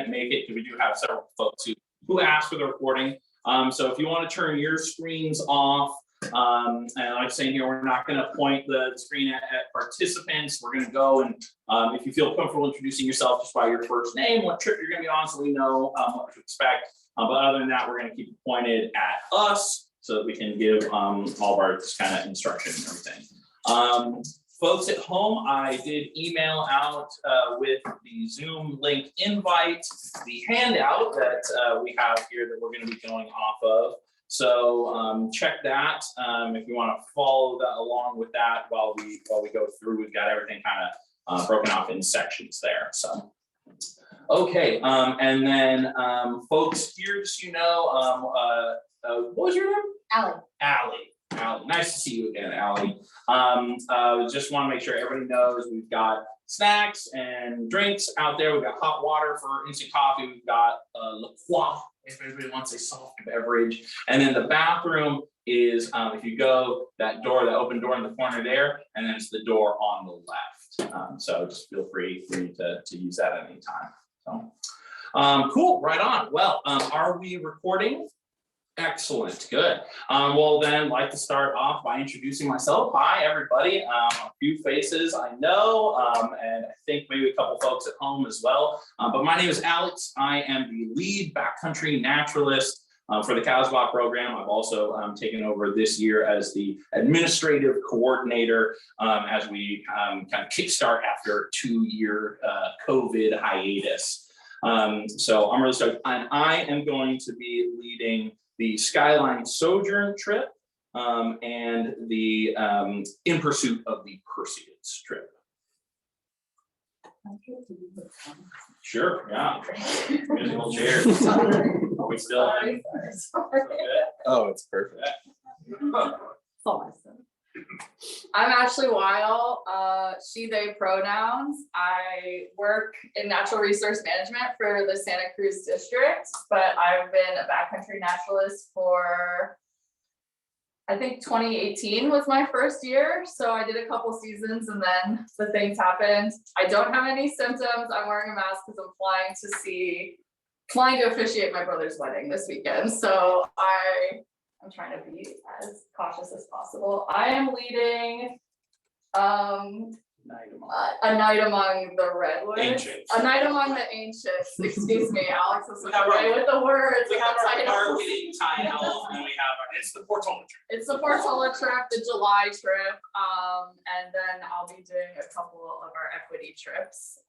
can't make it, because we do have several folks who asked for the recording. So if you want to turn your screens off, and like I'm saying here, we're not going to point the screen at participants. We're going to go and if you feel comfortable introducing yourself just by your first name, what trip you're going to be on, so we know what to expect. But other than that, we're going to keep it pointed at us so that we can give all of our kind of instruction and everything. Folks at home, I did email out with the Zoom link invite, the handout that we have here that we're going to be going off of. So check that if you want to follow that along with that while we go through. We've got everything kind of broken off in sections there. So okay, and then folks here, just what was your name? Allie. Nice to see you again, Allie. Just want to make sure everybody knows we've got snacks and drinks out there. We've got hot water for instant coffee. We've got La Croix, if everybody wants a soft beverage. And then the bathroom is, if you go that open door in the corner there, and then it's the door on the left. So just feel free to use that at any time. So cool, right on. Well, are we recording? Excellent, good. Well then, I'd like to start off by introducing myself. Hi everybody, a few faces I know, and I think maybe a couple folks at home as well. But my name is Alex. I am the lead backcountry naturalist for the CASPBA program. I've also taken over this year as the administrative coordinator as we kind of kickstart after a 2-year COVID hiatus. So I'm really stoked, and I am going to be leading the Skyline Sojourn trip, and the In Pursuit of the Perseids trip. Sure, yeah. Musical chairs. Are we still on? Oh, it's perfect. I'm Ashley Weil, she, they pronouns. I work in natural resource management for the Santa Cruz district, but I've been a backcountry naturalist for, I think 2018 was my first year. So I did a couple seasons and then the things happened. I don't have any symptoms. I'm wearing a mask because I'm flying to officiate my brother's wedding this weekend. So I'm trying to be as cautious as possible. I am leading a night among the redwoods. Ancients. A night among the ancients. Excuse me, Alex is away with the words. We have our marketing title, and we have it's the Portola trip. It's the Portola trip, the July trip, and then I'll be doing a couple of our equity trips.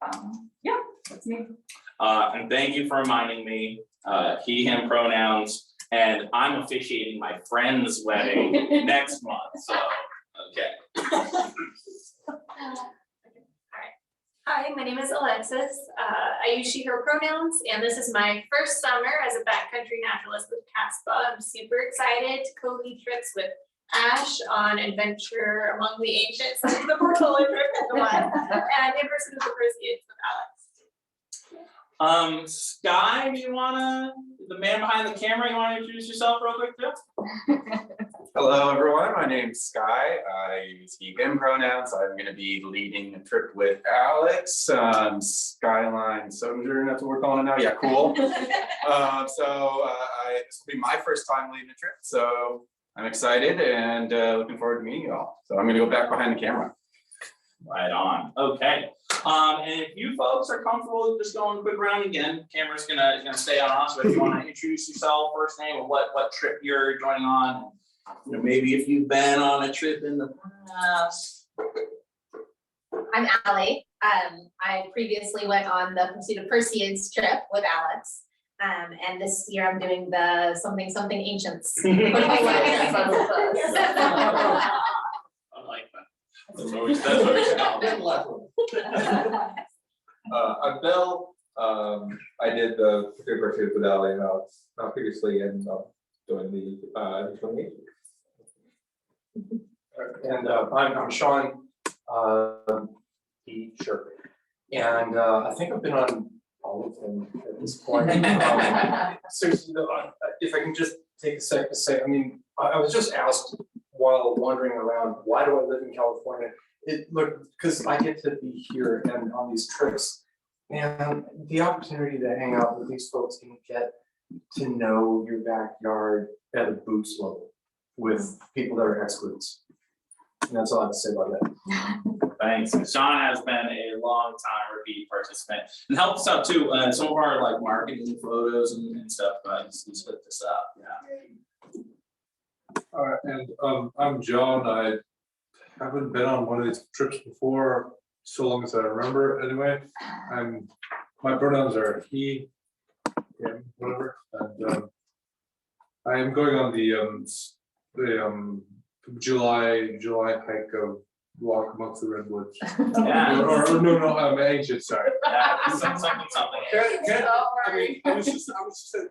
Yeah, that's me. And thank you for reminding me, he, him pronouns. And I'm officiating my friend's wedding next month, so, okay. All right. Hi, my name is Alexis. I use she, her pronouns, and this is my first summer as a backcountry naturalist with CASPBA. I'm super excited to co-lead trips with Ash on Adventure Among the Ancients, the Portola trip at the one, and In Pursuit of the Perseids with Alex. Sky, do you wanna, the man behind the camera, you wanna introduce yourself real quick too? Hello, everyone. My name's Sky. I use he, him pronouns. I'm going to be leading a trip with Alex. Skyline Sojourn, that's what we're calling it now. Yeah, cool. This will be my first time leading a trip, so I'm excited and looking forward to meeting you all. So I'm going to go back behind the camera. Right on. Okay. And if you folks are comfortable just going a quick round again, camera's gonna stay on us. But if you want to introduce yourself, first name, and what trip you're joining on, you know, maybe if you've been on a trip in the past. I'm Allie. I previously went on the Pursuit of Perseids trip with Alex. And this year I'm doing the something Ancients. I like that. That's what we I'm Bill. I did the Pursuit with Allie and Alex previously, and doing the 28. And I'm Sean. Sure. And I think I've been on all of them at this point. Seriously, if I can just take a sec to say, I mean, I was just asked while wandering around, why do I live in California? Look, because I get to be here and on these trips, And the opportunity to hang out with these folks and get to know your backyard at a boots level with people that are experts. And that's all I have to say about that. Thanks. Sean has been a long time repeat participant and helped us out too. Some of our like marketing photos and stuff, he's hooked us up. Yeah. All right, and I'm John. I haven't been on one of these trips before, so long as I remember. Anyway, my pronouns are he, him, whatever, and I am going on the July hike of walk amongst the redwoods. Yeah. or no, ancient. Sorry. Yeah, something. I mean, I was at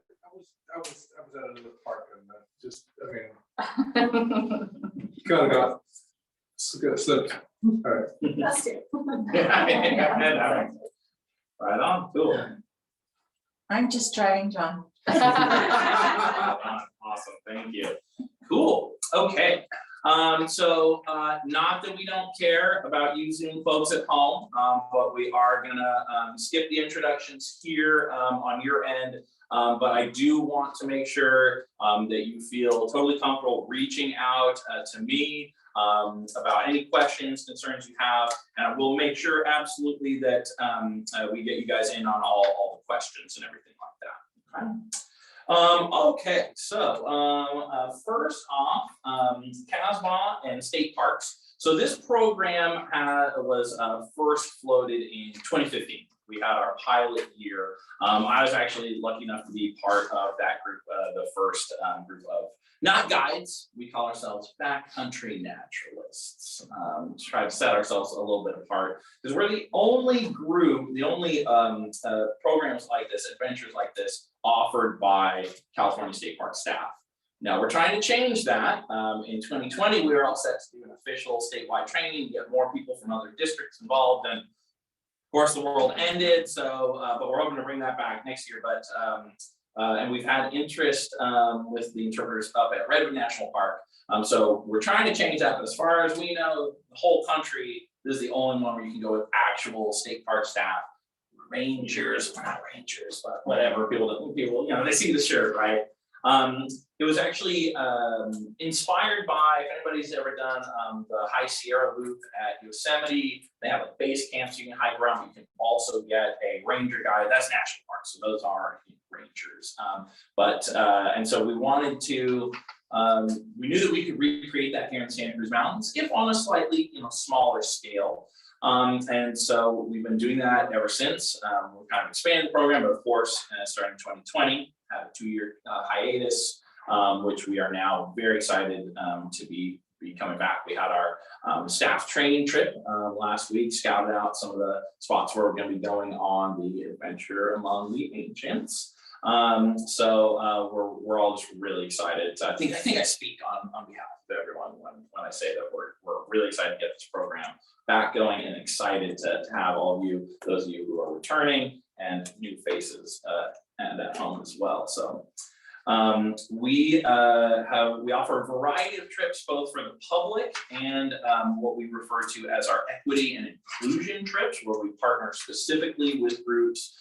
another park and kind of got slipped. All right. That's it. Right on, cool. I'm just driving, John. Awesome, thank you. Cool, okay. So not that we don't care about you Zoom folks at home, but we are gonna skip the introductions here on your end. But I do want to make sure that you feel totally comfortable reaching out to me about any questions, concerns you have, and we'll make sure absolutely that we get you guys in on all the questions and everything like that. Okay? Okay, so first off, CASPBA and state parks. So this program was first floated in 2015. We had our pilot year. I was actually lucky enough to be part of that group, the first group of not guides. We call ourselves backcountry naturalists. Try to set ourselves a little bit apart because we're the only group, the only programs like this, adventures like this, offered by California State Park staff. Now we're trying to change that. In 2020, we were all set to do an official statewide training, get more people from other districts involved, and of course, the world ended, so, but we're hoping to bring that back next year. But and we've had interest with the interpreters up at Redwood National Park. So we're trying to change that, but as far as we know, the whole country, this is the only one where you can go with actual state park staff, rangers, not rangers, but whatever, people, you know, they see the shirt, right? It was actually inspired by, if anybody's ever done the High Sierra Loop at Yosemite, they have a base camp so you can hike around. You can also get a ranger guide. That's national park, so those are rangers. And so we wanted to, we knew that we could recreate that here in Santa Cruz Mountains, if on a slightly smaller scale. And so we've been doing that ever since. We've kind of expanded the program, but of course, starting in 2020, had a 2-year hiatus, which we are now very excited to be coming back. We had our staff training trip last week, scouted out some of the spots where we're going to be going on the adventure among the ancients. So we're all just really excited. I think I speak on behalf of everyone when I say that we're really excited to get this program back going and excited to have all of you, those of you who are returning and new faces and at home as well. So we offer a variety of trips both for the public and what we refer to as our equity and inclusion trips, where we partner specifically with groups.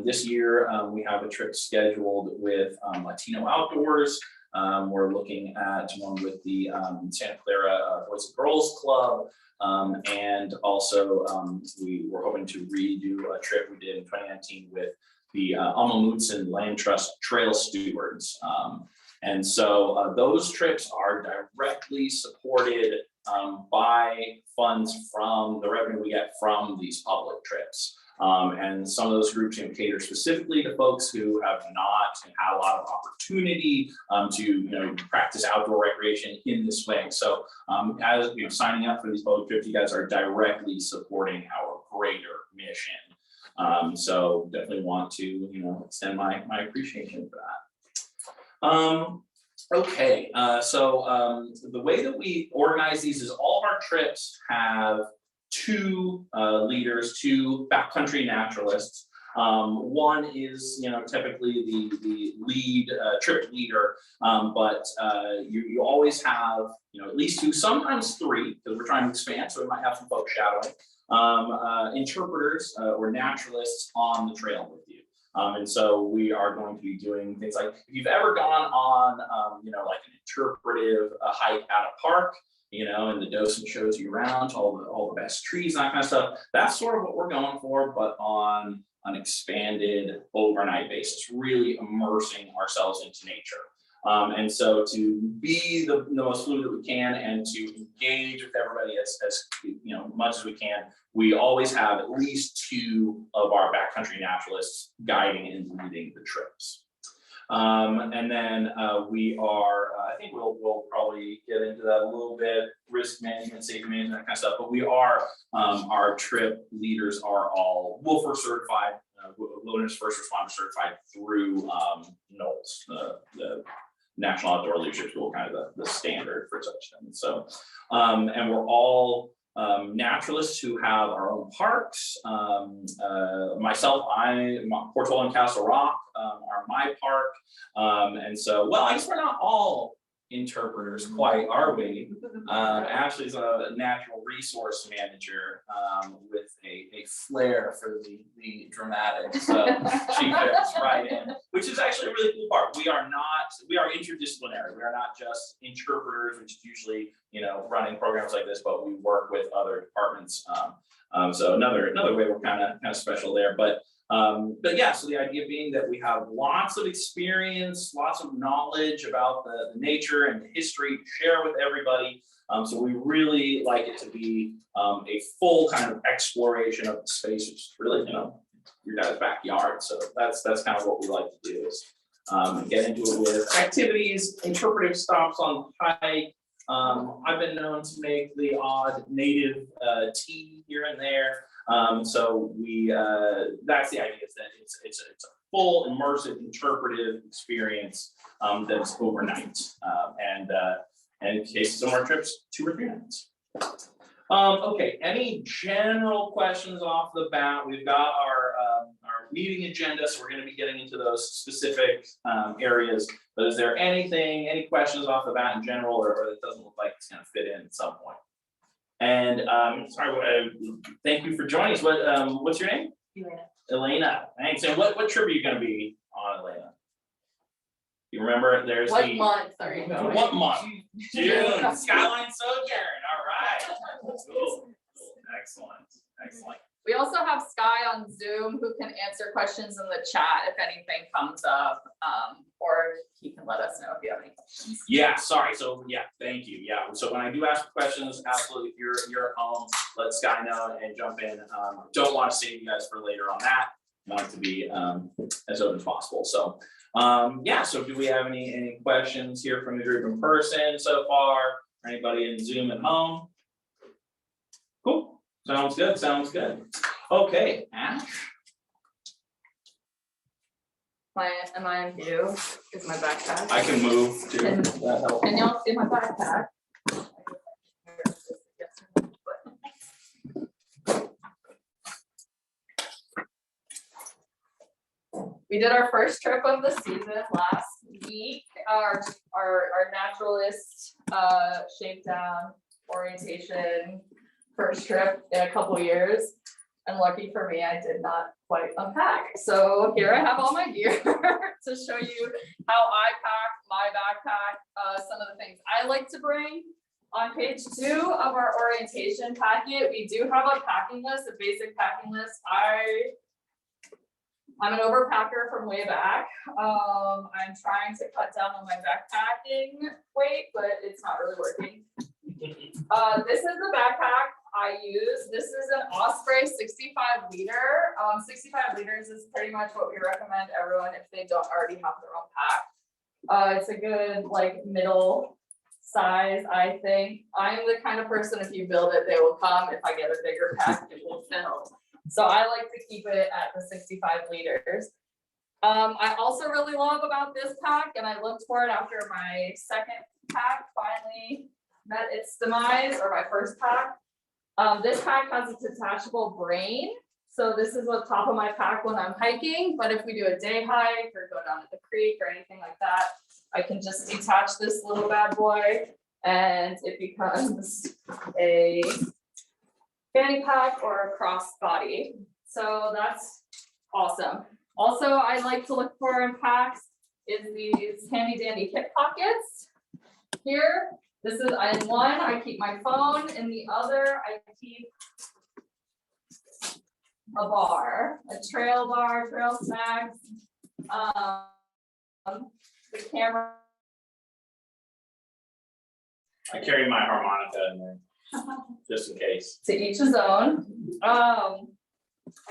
This year we have a trip scheduled with Latino Outdoors. We're looking at one with the Santa Clara Boys and Girls Club. And also we're hoping to redo a trip we did in 2019 with the Amamutsan Land Trust Trail Stewards. And so those trips are directly supported by funds from the revenue we get from these public trips. And some of those groups cater specifically to folks who have not had a lot of opportunity to practice outdoor recreation in this way. So as signing up for these public trips, you guys are directly supporting our greater mission. So definitely want to extend my appreciation for that. Okay, so the way that we organize these is all of our trips have two leaders, two backcountry naturalists. One is typically the lead trip leader, but you always have at least two, sometimes three, because we're trying to expand, so we might have some folks shadowing. interpreters or naturalists on the trail with you. And so we are going to be doing things like, if you've ever gone on, like an interpretive hike at a park, and the docent shows you around to all the best trees and that kind of stuff, that's sort of what we're going for, but on an expanded overnight basis, really immersing ourselves into nature. And so to be the most fluid that we can and to engage with everybody as much as we can, we always have at least 2 of our backcountry naturalists guiding and leading the trips. And then we are, I think we'll probably get into that a little bit, risk management, safety management, that kind of stuff, but we are, our trip leaders are all WFR certified, Wilderness First Responder certified through NOLS, the National Outdoor Leadership School, kind of the standard for such things. So, and we're all naturalists who have our own parks. Myself, Portola and Castle Rock are my park. And so, well, I guess we're not all interpreters quite, are we? Ashley's a natural resource manager with a flair for the dramatic, so she fits right in, which is actually a really cool part. We are interdisciplinary. We are not just interpreters, which is usually running programs like this, but we work with other departments. So another way we're kind of special there, but yeah, so the idea being that we have lots of experience, lots of knowledge about the nature and the history to share with everybody. So we really like it to be a full kind of exploration of the space, which is really, your guys' backyard. So that's kind of what we like to do, is get into it with activities, interpretive stops on the hike. I've been known to make the odd native tea here and there. So that's the idea, is that it's a full immersive interpretive experience that's overnight, and in case of more trips, 2 or 3 nights. Okay, any general questions off the bat? We've got our meeting agenda, so we're going to be getting into those specific areas. But is there any questions off the bat in general, or it doesn't look like it's going to fit in at some point? And sorry, thank you for joining us. What's your name? Elena. Thanks. And what trip are you going to be on, Elena? You remember? There's What month are you going? What month? June. Skyline Sojourn. All right. Cool. Excellent. We also have Sky on Zoom who can answer questions in the chat if anything comes up, or he can let us know if you have any questions. Yeah, sorry. So yeah, thank you. Yeah. So when I do ask questions, absolutely, if you're at home, let Sky know and jump in. Don't want to save you guys for later on that. Want it to be as open as possible. So yeah. So do we have any questions here from the group in person so far? Or anybody in Zoom at home? Cool. Sounds good. Okay, Ash. Am I in view? Is my backpack? I can move too. Can y'all see my backpack? We did our first trip of the season last week. Our naturalist shakedown orientation first trip in a couple years. And lucky for me, I did not quite unpack. So here I have all my gear to show you how I pack my backpack, some of the things I like to bring. On page 2 of our orientation packet, we do have a packing list, a basic packing list. I'm an overpacker from way back. I'm trying to cut down on my backpacking weight, but it's not really working. This is the backpack I use. This is an Osprey 65 liter. 65 liters is pretty much what we recommend everyone if they don't already have their own pack. It's a good middle size, I think. I'm the kind of person, if you build it, they will come. If I get a bigger pack, it will fill. So I like to keep it at the 65 liters. I also really love about this pack, and I looked for it after my second pack finally met its demise, or my first pack. This pack has a detachable brain. So this is what's top of my pack when I'm hiking, but if we do a day hike or go down to the creek or anything like that, I can just detach this little bad boy and it becomes a fanny pack or a crossbody. So that's awesome. Also, I like to look for in packs is these handy dandy hip pockets. Here, this is in one, I keep my phone, in the other, I keep a bar, a trail bar, trail snacks, the camera. I carry my harmonica in there, just in case. To each his own.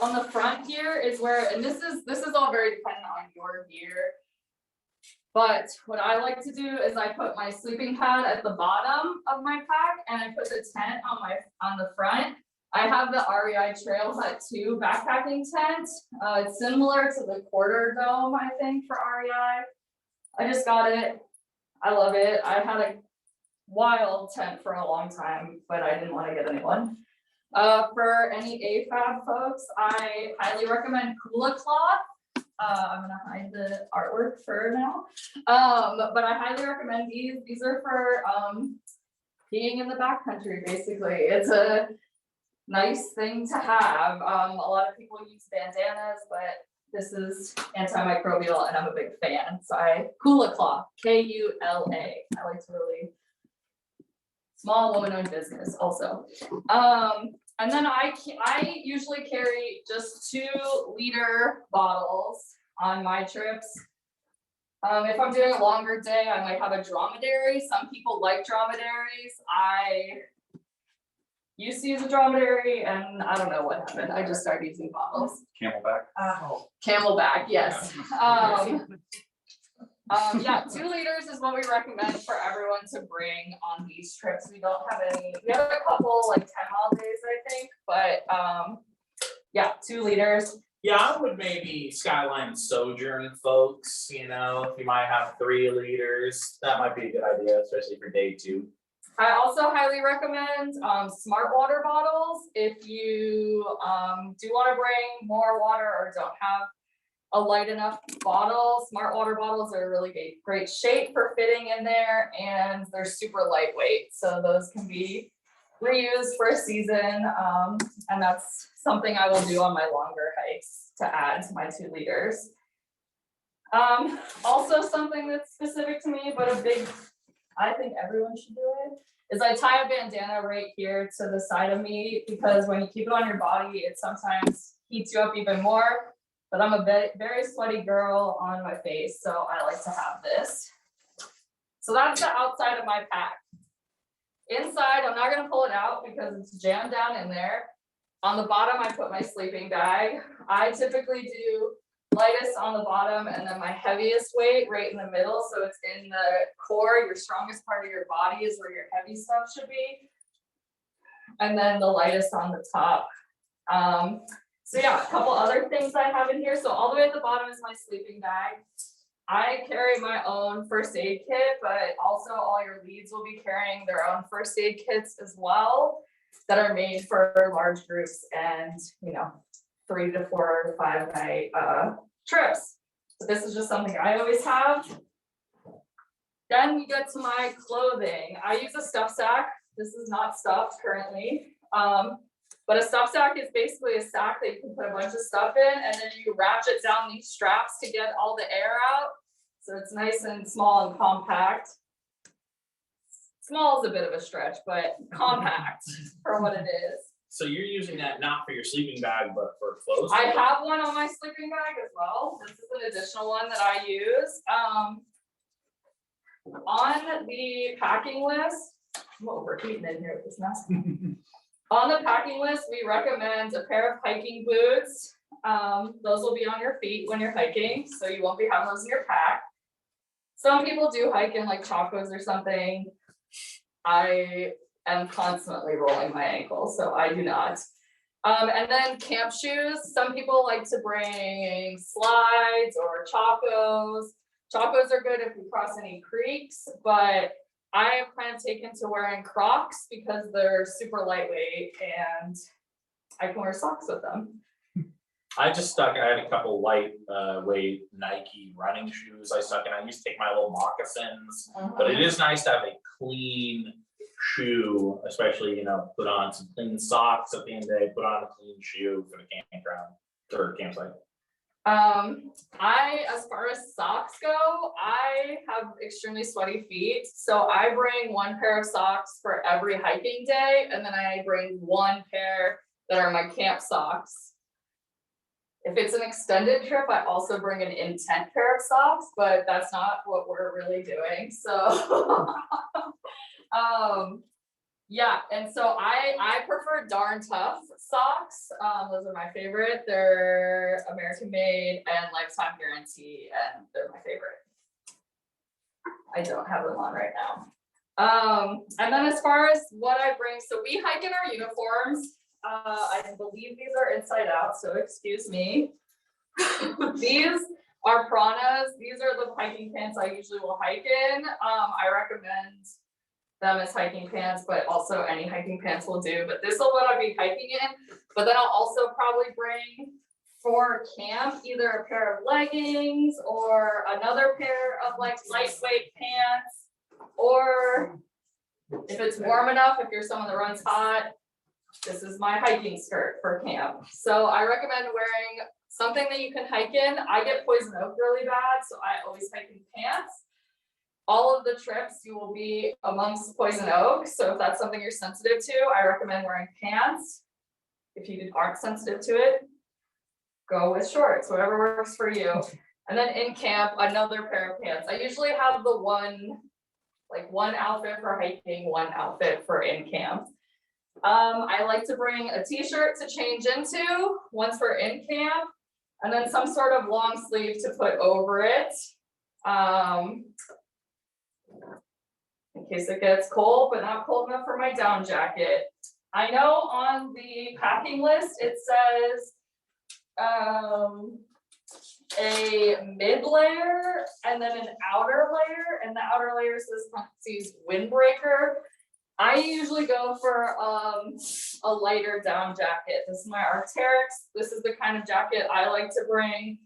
On the front here is where, and this is all very dependent on your gear. But what I like to do is I put my sleeping pad at the bottom of my pack and I put the tent on the front. I have the REI Trail Hut 2 backpacking tent. It's similar to the quarter dome, I think, for REI. I just got it. I love it. I had a wild tent for a long time, but I didn't want to get a new one. For any AFAB folks, I highly recommend Kula Cloth. I'm gonna hide the artwork for now. But I highly recommend these. These are for being in the backcountry, basically. It's a nice thing to have. A lot of people use bandanas, but this is antimicrobial and I'm a big fan. So Kula Cloth, K-U-L-A. I like to really small woman-owned business also. And then I usually carry just 2-liter bottles on my trips. If I'm doing a longer day, I might have a dromedary. Some people like dromedaries. I used to use a dromedary and I don't know what happened. I just started using bottles. Camelback. Camelback, yes. Yeah, 2 liters is what we recommend for everyone to bring on these trips. We don't have any, we have a couple like 10-mile days, I think, but yeah, 2 liters. Yeah, I would maybe Skyline Sojourn folks, you know, if you might have 3 liters, that might be a good idea, especially for day 2. I also highly recommend smart water bottles if you do want to bring more water or don't have a light enough bottle. Smart water bottles are a really great shape for fitting in there and they're super lightweight. So those can be reused for a season. And that's something I will do on my longer hikes to add to my 2 liters. Also something that's specific to me, but I think everyone should do it, is I tie a bandana right here to the side of me because when you keep it on your body, it sometimes heats you up even more. But I'm a very sweaty girl on my face, so I like to have this. So that's the outside of my pack. Inside, I'm not gonna pull it out because it's jammed down in there. On the bottom, I put my sleeping bag. I typically do lightest on the bottom and then my heaviest weight right in the middle. So it's in the core, your strongest part of your body is where your heavy stuff should be. And then the lightest on the top. So yeah, a couple other things I have in here. So all the way at the bottom is my sleeping bag. I carry my own first aid kit, but also all your leads will be carrying their own first aid kits as well that are made for large groups and, you know, 3 to 4 to 5 night trips. So this is just something I always have. Then we get to my clothing. I use a stuff sack. This is not stuffed currently. But a stuff sack is basically a sack that you can put a bunch of stuff in and then you ratchet down these straps to get all the air out. So it's nice and small and compact. Small is a bit of a stretch, but compact for what it is. So you're using that not for your sleeping bag, but for clothes? I have one on my sleeping bag as well. This is an additional one that I use. On the packing list, I'm overheating in here with this mess. On the packing list, we recommend a pair of hiking boots. Those will be on your feet when you're hiking, so you won't be having those in your pack. Some people do hike in like chacos or something. I am constantly rolling my ankle, so I do not. And then camp shoes. Some people like to bring slides or chacos. Chacos are good if you cross any creeks, but I have kind of taken to wearing Crocs because they're super lightweight and I can wear socks with them. I had a couple weight Nike running shoes I stuck in. I used to take my little moccasins, but it is nice to have a clean shoe, especially, you know, put on some clean socks at the end of the day, put on a clean shoe for the campground or campsite. As far as socks go, I have extremely sweaty feet, so I bring one pair of socks for every hiking day, and then I bring one pair that are my camp socks. If it's an extended trip, I also bring an intent pair of socks, but that's not what we're really doing, so. Yeah, and so I prefer Darn Tough socks. Those are my favorite. They're American made and lifetime guarantee, and they're my favorite. I don't have them on right now. And then as far as what I bring, so we hike in our uniforms. I believe these are inside out, so excuse me. These are pranas. These are the hiking pants I usually will hike in. I recommend them as hiking pants, but also any hiking pants will do. But this is what I'll be hiking in. But then I'll also probably bring for camp either a pair of leggings or another pair of like lightweight pants. Or if it's warm enough, if you're someone that runs hot, this is my hiking skirt for camp. So I recommend wearing something that you can hike in. I get poison oak really bad, so I always hike in pants. All of the trips you will be amongst poison oak, so if that's something you're sensitive to, I recommend wearing pants. If you aren't sensitive to it, go with shorts, whatever works for you. And then in camp, another pair of pants. I usually have the one outfit for hiking, one outfit for in camp. I like to bring a t-shirt to change into once we're in camp, and then some sort of long sleeve to put over it. In case it gets cold, but not cold enough for my down jacket. I know on the packing list, it says a mid layer and then an outer layer, and the outer layer says windbreaker. I usually go for a lighter down jacket. This is my Arc'teryx. This is the kind of jacket I like to bring.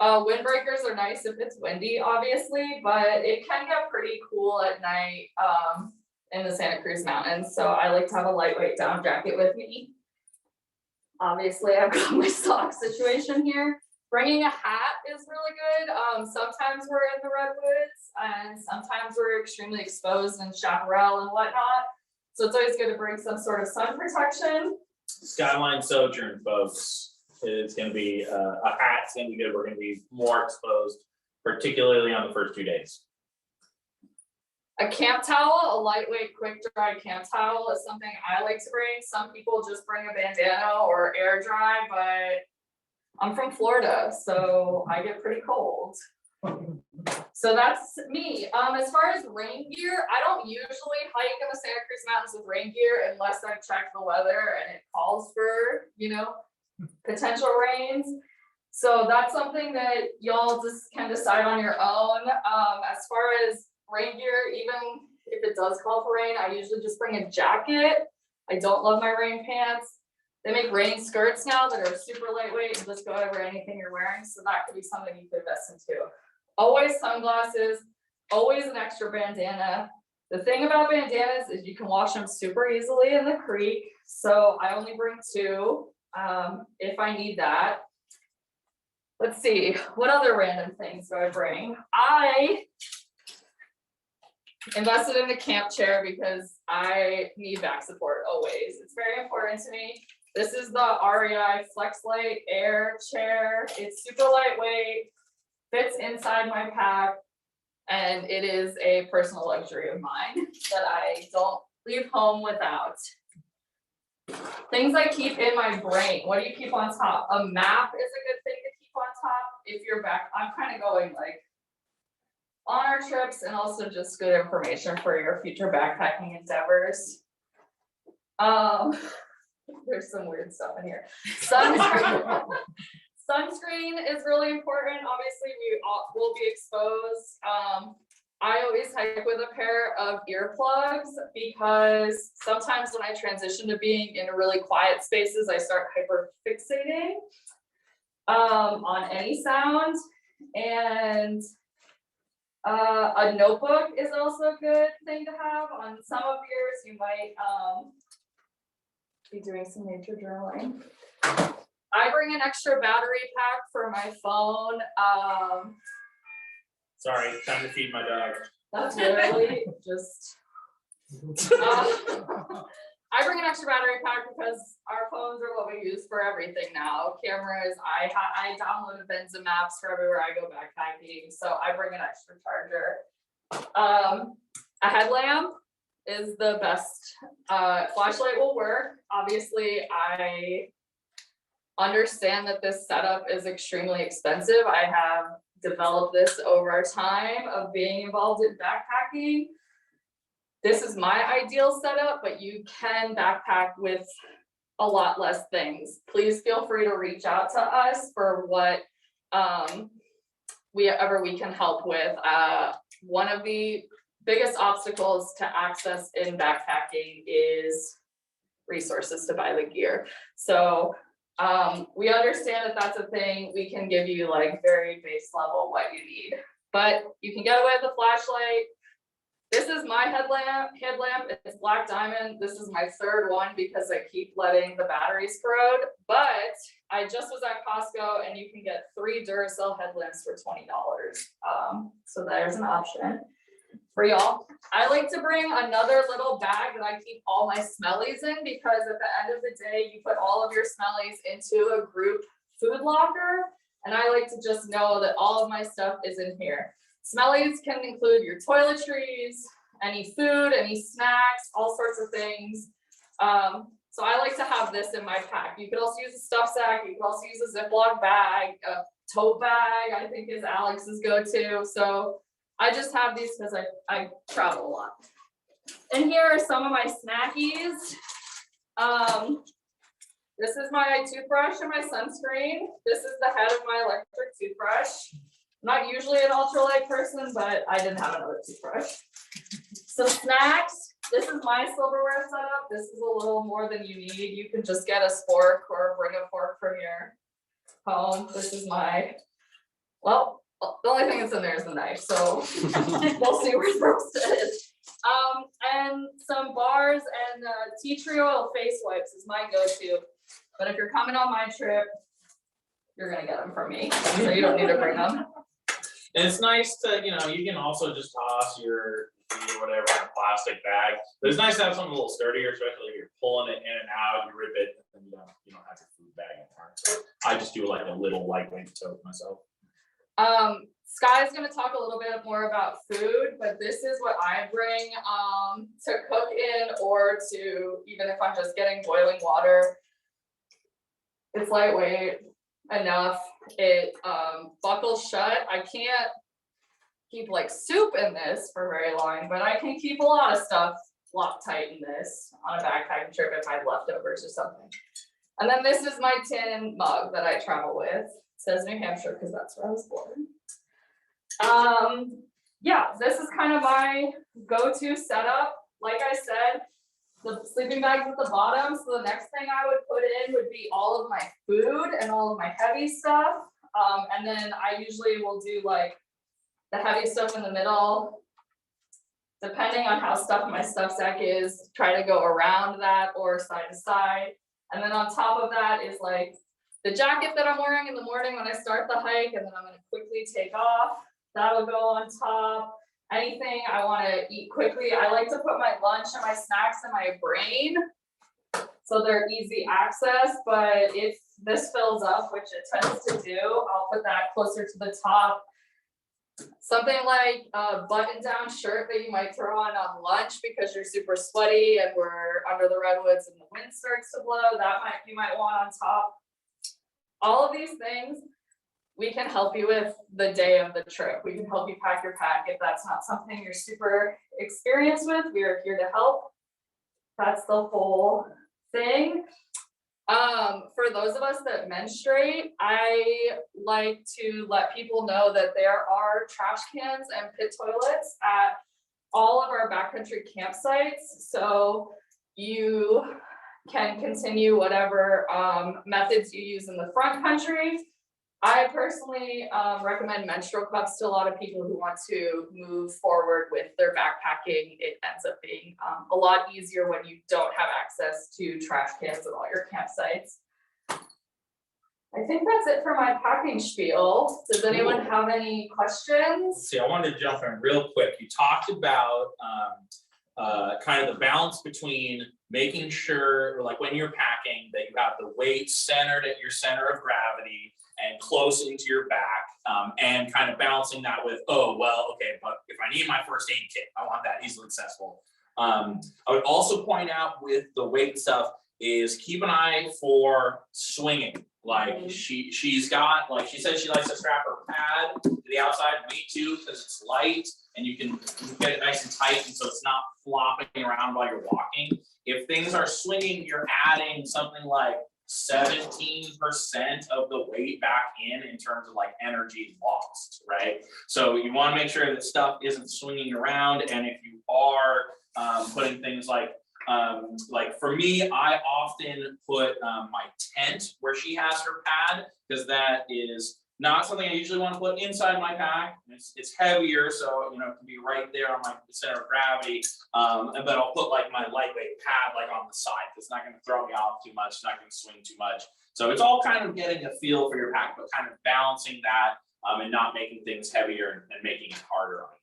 Windbreakers are nice if it's windy, obviously, but it can get pretty cool at night in the Santa Cruz Mountains. So I like to have a lightweight down jacket with me. Obviously, I've got my sock situation here. Bringing a hat is really good. Sometimes we're in the redwoods, and sometimes we're extremely exposed in chaparral and whatnot. So it's always good to bring some sort of sun protection. Skyline Sojourn, folks. It's gonna be a hat's gonna be good. We're gonna be more exposed, particularly on the first 2 days. A camp towel, a lightweight, quick dry camp towel is something I like to bring. Some people just bring a bandana or air dry, but I'm from Florida, so I get pretty cold. So that's me. As far as rain gear, I don't usually hike in the Santa Cruz Mountains with rain gear unless I've checked the weather and it calls for, potential rains. So that's something that y'all just can decide on your own. As far as rain gear, even if it does call for rain, I usually just bring a jacket. I don't love my rain pants. They make rain skirts now that are super lightweight and just go over anything you're wearing. So that could be something you could invest into. Always sunglasses, always an extra bandana. The thing about bandanas is you can wash them super easily in the creek. So I only bring 2 if I need that. Let's see, what other random things do I bring? I invested in a camp chair because I need back support always. It's very important to me. This is the REI FlexLight Air chair. It's super lightweight, fits inside my pack, and it is a personal luxury of mine that I don't leave home without. Things I keep in my brain. What do you keep on top? A map is a good thing to keep on top if you're back. I'm kind of going like on our trips, and also just good information for your future backpacking endeavors. There's some weird stuff in here. Sunscreen. Sunscreen is really important. Obviously, we all will be exposed. I always hike with a pair of earplugs because sometimes when I transition to being in really quiet spaces, I start hyper fixating on any sound. And A notebook is also a good thing to have. On some of yours, you might be doing some nature journaling. I bring an extra battery pack for my phone. Sorry, time to feed my dog. That's literally just. I bring an extra battery pack because our phones are what we use for everything now. Cameras, I downloaded Benza maps for everywhere I go backpacking, so I bring an extra charger. A headlamp is the best. Flashlight will work. Obviously, I understand that this setup is extremely expensive. I have developed this over time of being involved in backpacking. This is my ideal setup, but you can backpack with a lot less things. Please feel free to reach out to us for what we can help with. One of the biggest obstacles to access in backpacking is resources to buy the gear. So we understand that that's a thing. We can give you like very base level what you need, but you can get away with the flashlight. This is my headlamp, it's black diamond. This is my third one because I keep letting the batteries corrode, but I just was at Costco and you can get 3 Duracell headlamps for $20. So there's an option for y'all. I like to bring another little bag that I keep all my smellies in because at the end of the day, you put all of your smellies into a group food locker. And I like to just know that all of my stuff is in here. Smellies can include your toiletries, any food, any snacks, all sorts of things. So I like to have this in my pack. You could also use a stuff sack. You could also use a Ziploc bag, a tote bag, I think is Alex's go-to. So I just have these because I travel a lot. And here are some of my snackies. This is my toothbrush and my sunscreen. This is the head of my electric toothbrush. I'm not usually an ultralight person, but I didn't have another toothbrush. Some snacks. This is my silverware setup. This is a little more than you need. You can just get a spork or bring a fork from your home. This is my, well, the only thing that's in there is the knife, so we'll see where the roast is. And some bars and tea tree oil face wipes is my go-to. But if you're coming on my trip, you're gonna get them from me, so you don't need to bring them. And it's nice to, you can also just toss your food or whatever in a plastic bag. But it's nice to have something a little sturdier, especially if you're pulling it in and out, you rip it, and you don't have your food bag in front. So I just do like a little lightweight tote myself. Sky's gonna talk a little bit more about food, but this is what I bring to cook in, or to, even if I'm just getting boiling water. It's lightweight enough. It buckles shut. I can't keep like soup in this for very long, but I can keep a lot of stuff locked tight in this on a backpacking trip if I have leftovers or something. And then this is my tin mug that I travel with. It says New Hampshire because that's where I was born. Yeah, this is kind of my go-to setup. Like I said, the sleeping bags at the bottom. So the next thing I would put in would be all of my food and all of my heavy stuff. And then I usually will do like the heavy stuff in the middle. Depending on how stuffed my stuff sack is, try to go around that or side to side. And then on top of that is like the jacket that I'm wearing in the morning when I start the hike, and then I'm gonna quickly take off. That'll go on top. Anything I wanna eat quickly, I like to put my lunch and my snacks in my brain, so they're easy access, but if this fills up, which it tends to do, I'll put that closer to the top. Something like a button-down shirt that you might throw on lunch because you're super sweaty and we're under the redwoods and the wind starts to blow, you might want on top. All of these things we can help you with the day of the trip. We can help you pack your pack if that's not something you're super experienced with. We are here to help. That's the whole thing. For those of us that menstruate, I like to let people know that there are trash cans and pit toilets at all of our backcountry campsites. So you can continue whatever methods you use in the front country. I personally recommend menstrual cups to a lot of people who want to move forward with their backpacking. It ends up being a lot easier when you don't have access to trash cans at all your campsites. I think that's it for my packing spiel. Does anyone have any questions? See, I wanted to jump in real quick. You talked about kind of the balance between making sure, like when you're packing, that you have the weight centered at your center of gravity and close into your back, and kind of balancing that with, oh, well, okay, but if I need my first aid kit, I want that easily accessible. I would also point out with the weight stuff is keep an eye for swinging. Like she's got, like she said, she likes to strap her pad to the outside, me too, because it's light and you can get it nice and tight, and so it's not flopping around while you're walking. If things are swinging, you're adding something like 17% of the weight back in terms of like energy lost, right? So you want to make sure that stuff isn't swinging around, and if you are putting things like for me, I often put my tent where she has her pad, because that is not something I usually want to put inside my pack. It's heavier, so you know it can be right there on my center of gravity. But I'll put like my lightweight pad like on the side. It's not going to throw me off too much. It's not going to swing too much. So it's all kind of getting a feel for your pack, but kind of balancing that and not making things heavier and making it harder on you.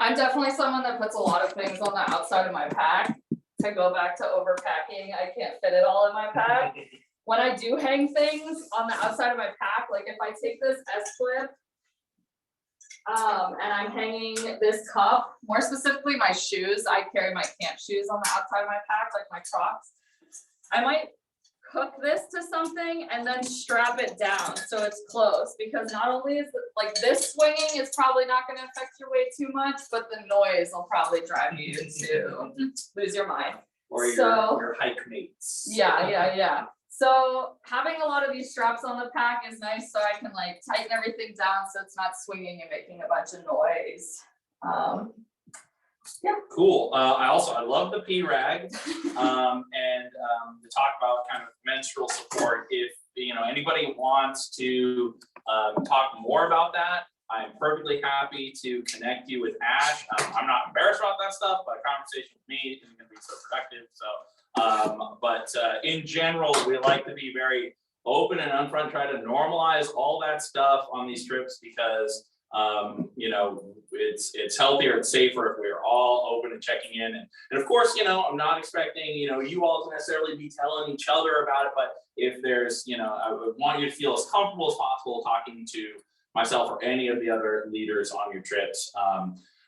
I'm definitely someone that puts a lot of things on the outside of my pack. To go back to overpacking, I can't fit it all in my pack. When I do hang things on the outside of my pack, like if I take this S-clip and I'm hanging this cup, more specifically my shoes, I carry my camp shoes on the outside of my pack, like my Crocs. I might hook this to something and then strap it down so it's close, because not only is it like this swinging is probably not going to affect your weight too much, but the noise will probably drive you to lose your mind. Or your hike mates. Yeah. So having a lot of these straps on the pack is nice, so I can like tighten everything down so it's not swinging and making a bunch of noise. Yeah. Cool. I love the pee rag, and to talk about kind of menstrual support. If anybody wants to talk more about that, I'm perfectly happy to connect you with Ash. I'm not embarrassed about that stuff, but a conversation with me isn't going to be so productive. So, but in general, we like to be very open and upfront, try to normalize all that stuff on these trips, because it's healthier and safer if we're all open and checking in. And of course, I'm not expecting, you all to necessarily be telling each other about it, but if there's, I would want you to feel as comfortable as possible talking to myself or any of the other leaders on your trips.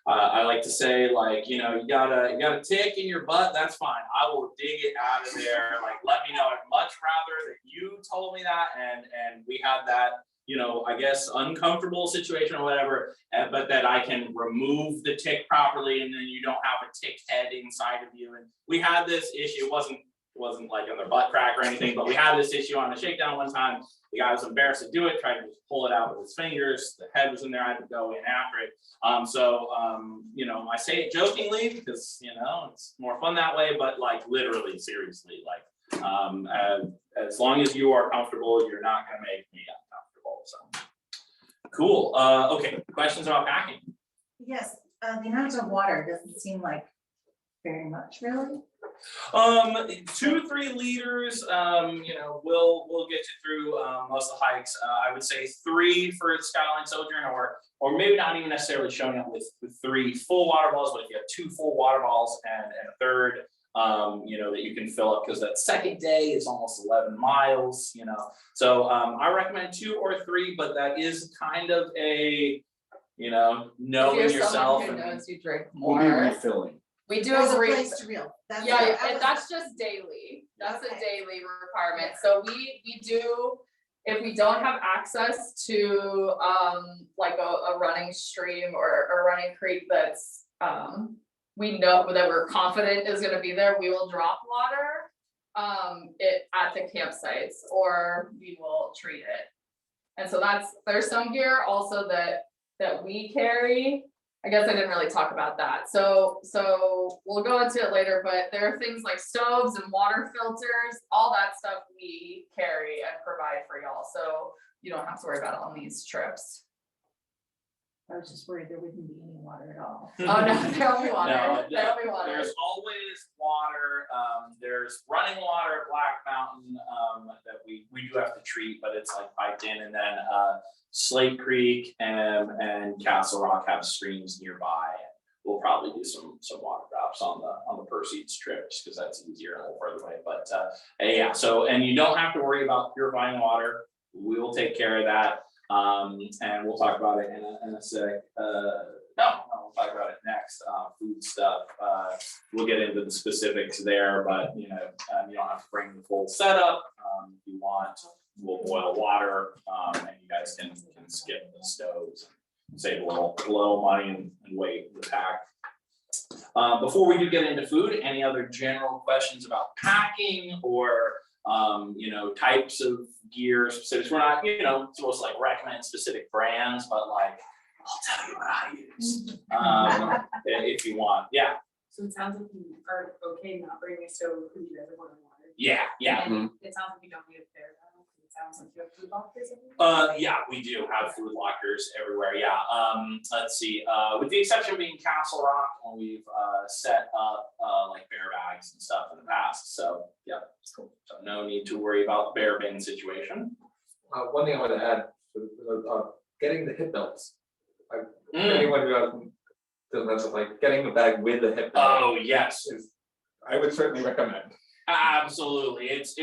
I like to say, like, you got a tick in your butt, that's fine. I will dig it out of there. Like, let me know. I'd much rather that you told me that and we had that, I guess, uncomfortable situation or whatever, but that I can remove the tick properly, and then you don't have a tick head inside of you. And we had this issue. It wasn't like on their butt crack or anything, but we had this issue on a shakedown one time. The guy was embarrassed to do it, tried to just pull it out with his fingers. The head was in there, I had to go in after it. I say it jokingly because, it's more fun that way, but like literally, seriously, like as long as you are comfortable, you're not gonna make me uncomfortable, so. Cool, okay, questions about packing? Yes, the amount of water doesn't seem like very much, really. 2-3 liters, we'll get you through most of the hikes. I would say 3 for Skyline Sojourn, or maybe not even necessarily showing up with 3 full water bottles, but if you have 2 full water bottles and a third, that you can fill up, because that second day is almost 11 miles, So I recommend 2 or 3, but that is kind of a, knowing If you're yourself. someone who knows you drink We'll be more. refilling. We do There's a agree. place to reel. That's Yeah, what I and was- that's just daily. That's a Okay. daily requirement. So we do, if we don't have access to like a running stream or a running creek that's we know that we're confident is gonna be there, we will drop water at the campsites, or we will treat it. And so there's some gear also that we carry. I guess I didn't really talk about that. So we'll go into it later, but there are things like stoves and water filters, all that stuff we carry and provide for y'all. So you don't have to worry about it on these trips. I was just worried there wouldn't be any water at all. Oh, no, there'll be water, No, there'll be water. there's always water, there's running water at Black Mountain, that we do have to treat, but it's like piped in, and then, Slate Creek and Castle Rock have streams nearby. We'll probably do some water drops on the Perseids trip, just because that's easier and a little further away, but, yeah, so, and you don't have to worry about purifying water, we will take care of that. And we'll talk about it in a sec. No, we'll talk about it next. Food stuff. We'll get into the specifics there, but you know, you don't have to bring the full setup. If you want, we'll boil water, and you guys can skip the stoves, and save a little money and weight with the pack. Before we do get into food, any other general questions about packing or you know, types of gear specifics? We're not, you know, supposed to like recommend specific brands, but like, I'll tell you what I use. If you want, yeah. So it sounds like you are okay not bringing a stove because you guys are boiling water. Yeah. And it sounds like you don't need a fair though. It sounds like you have food lockers everywhere. Yeah, we do have food lockers everywhere, yeah. Let's see, with the exception of being Castle Rock, and we've set up like bear bags and stuff in the past, so, yeah, it's cool. So no need to worry about the bear bin situation. One thing I want to add, getting the hip belts. Anyone who doesn't like getting the bag with the hip belt. Oh, yes. I would certainly recommend. Absolutely, it's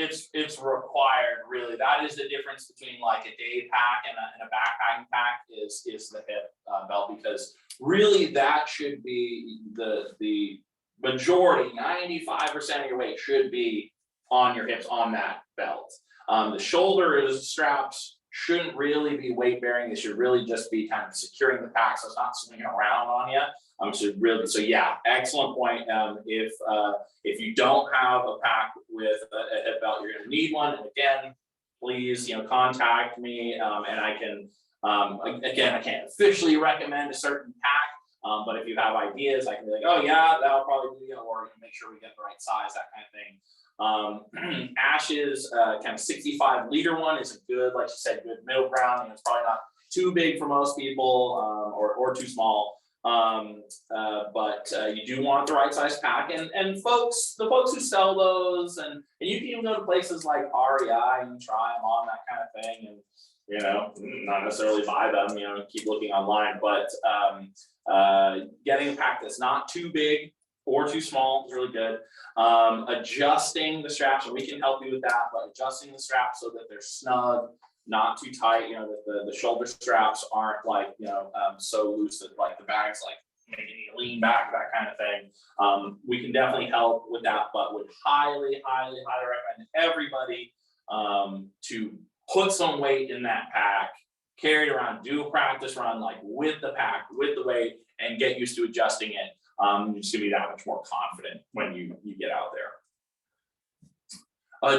required, really. That is the difference between like a day pack and a backpacking pack is the hip belt, because really that should be the majority, 95% of your weight should be on your hips on that belt. The shoulder straps shouldn't really be weight bearing. They should really just be kind of securing the pack so it's not swinging around on you. So yeah, excellent point. If you don't have a pack with a hip belt, you're gonna need one. And again, please, contact me, and I can, again, I can't officially recommend a certain pack, but if you have ideas, I can be like, oh yeah, that'll probably be, or make sure we get the right size, that kind of thing. Ash's kind of 65 liter one is a good, like you said, good middle ground. It's probably not too big for most people, or too small. But you do want the right size pack, and the folks who sell those, and you can even go to places like REI and try them on, that kind of thing, and not necessarily buy them, keep looking online, but getting a pack that's not too big or too small is really good. Adjusting the straps, and we can help you with that, but adjusting the straps so that they're snug, not too tight, that the shoulder straps aren't like, so loose that like the bag's like making you lean back, that kind of thing. We can definitely help with that, but would highly recommend everybody to put some weight in that pack, carry it around, do a practice run like with the pack, with the weight, and get used to adjusting it. You're just gonna be that much more confident when you get out there.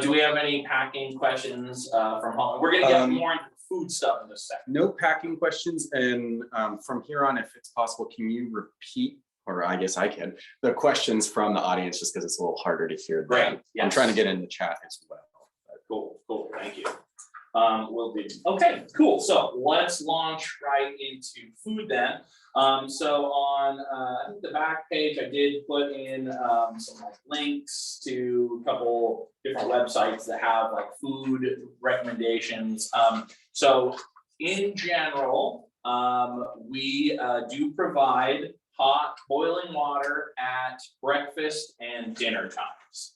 Do we have any packing questions from home? We're gonna get more into food stuff in a second. No packing questions, and from here on, if it's possible, can you repeat, or I guess I can, the questions from the audience, just because it's a little harder to hear them. Great, yes. I'm trying to get in the chat as well. Cool, thank you. Will do. Okay, cool. So let's launch right into food then. So on I think the back page, I did put in some like links to a couple different websites that have like food recommendations. So in general, we do provide hot boiling water at breakfast and dinner times.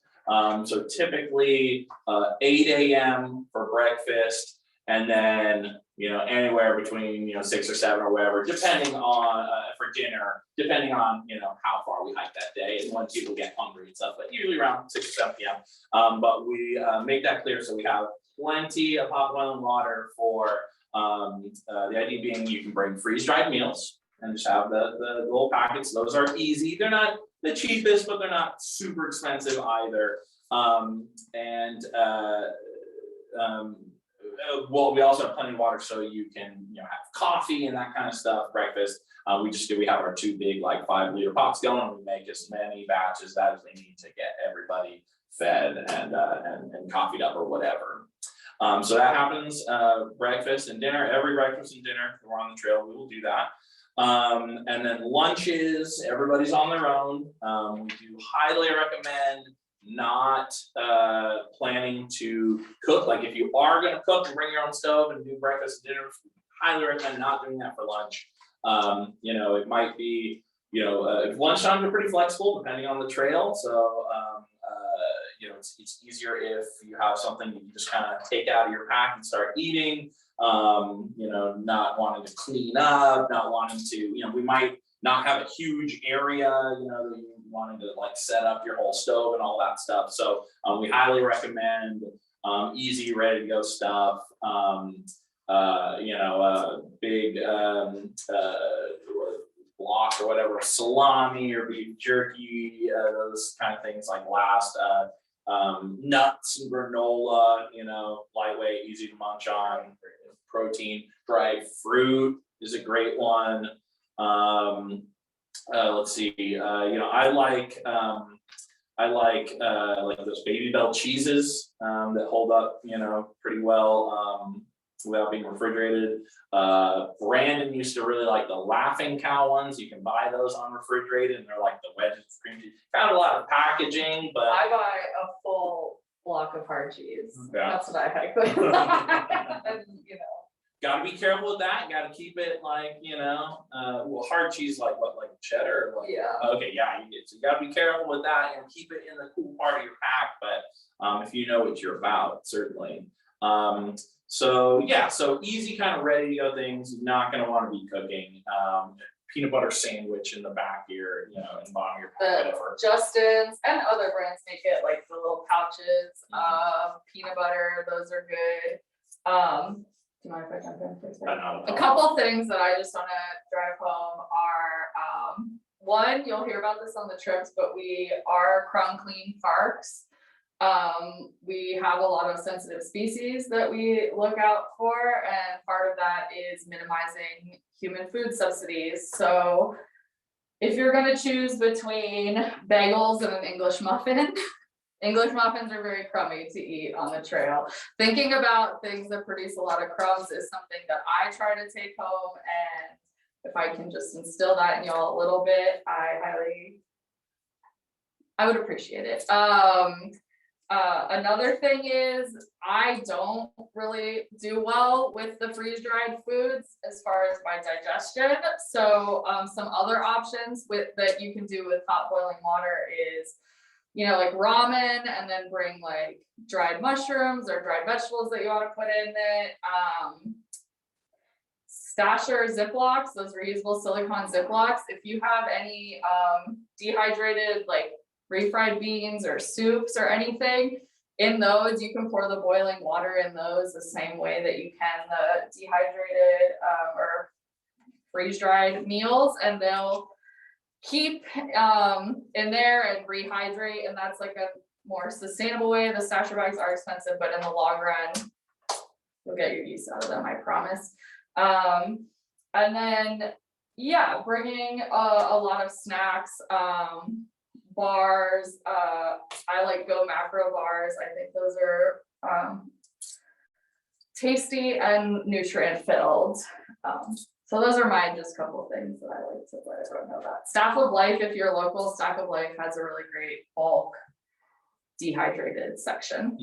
So typically 8 a.m. for breakfast, and then anywhere between 6 or 7 or whatever, depending on for dinner, depending on how far we hike that day and when people get hungry and stuff, but usually around 6 or 7 p.m. But we make that clear, so we have plenty of hot boiling water for the idea being you can bring freeze-dried meals and just have the little packets. Those are easy. They're not the cheapest, but they're not super expensive either. Well, we also have plenty of water, so you can have coffee and that kind of stuff. Breakfast, we have our 2 big like 5-liter pots going. We make as many batches as we need to get everybody fed and coffeeed up or whatever. So that happens, breakfast and dinner, every breakfast and dinner, if we're on the trail, we will do that. And then lunches, everybody's on their own. We do highly recommend not planning to cook. Like if you are gonna cook and bring your own stove and do breakfast and dinner, highly recommend not doing that for lunch. You know, it might be, you know, lunchtimes are pretty flexible depending on the trail, so you know, it's easier if you have something you can just kind of take out of your pack and start eating. You know, not wanting to clean up, not wanting to, you know, we might not have a huge area, you know, that you wanting to like set up your whole stove and all that stuff. So we highly recommend easy, ready to go stuff. You know, big block or whatever, salami or beef jerky, those kind of things like last. Nuts and granola, you know, lightweight, easy to munch on. Protein, dried fruit is a great one. Let's see, you know, I like those Baby Bell cheeses that hold up, you know, pretty well without being refrigerated. Brandon used to really like the Laughing Cow ones. You can buy those unrefrigerated, and they're like the wedges of cream cheese. Got a lot of packaging, but I buy a full block of hard cheese. Yeah. That's what I like. And, you know. Gotta be careful with that. Gotta keep it like, you know, well, hard cheese like what, like cheddar? Or what? Yeah. Okay, yeah, you did. So you gotta be careful with that and keep it in the cool part of your pack. But if you know what you're about, certainly. So yeah, so easy kind of ready to go things. You're not gonna want to be cooking. Peanut butter sandwich in the back here, you know, in the bottom of your pack, whatever. Justin's and other brands make it like the little pouches. Peanut butter, those are good. Do you mind if I jump in for a second? A couple things that I just want to drive home are, one, you'll hear about this on the trips, but we are crumb clean parks. We have a lot of sensitive species that we look out for, and part of that is minimizing human food subsidies. So if you're gonna choose between bagels and an English muffin, English muffins are very crummy to eat on the trail. Thinking about things that produce a lot of crumbs is something that I try to take home, and if I can just instill that in y'all a little bit, I would appreciate it. Another thing is I don't really do well with the freeze-dried foods as far as my digestion. So some other options that you can do with hot boiling water is, you know, like ramen, and then bring like dried mushrooms or dried vegetables that you want to put in it. Stasher Ziplocs, those reusable silicone Ziplocs. If you have any dehydrated like refried beans or soups or anything, in those you can pour the boiling water in those the same way that you can the dehydrated or freeze-dried meals, and they'll keep in there and rehydrate, and that's like a more sustainable way. The stasher bags are expensive, but in the long run you'll get your use out of them, I promise. And then yeah, bringing a lot of snacks, bars. I like Go Macro bars. I think those are tasty and nutrient filled. So those are my just couple things that I like to let everyone know about. Staff of Life, if you're local, Staff of Life has a really great bulk dehydrated section.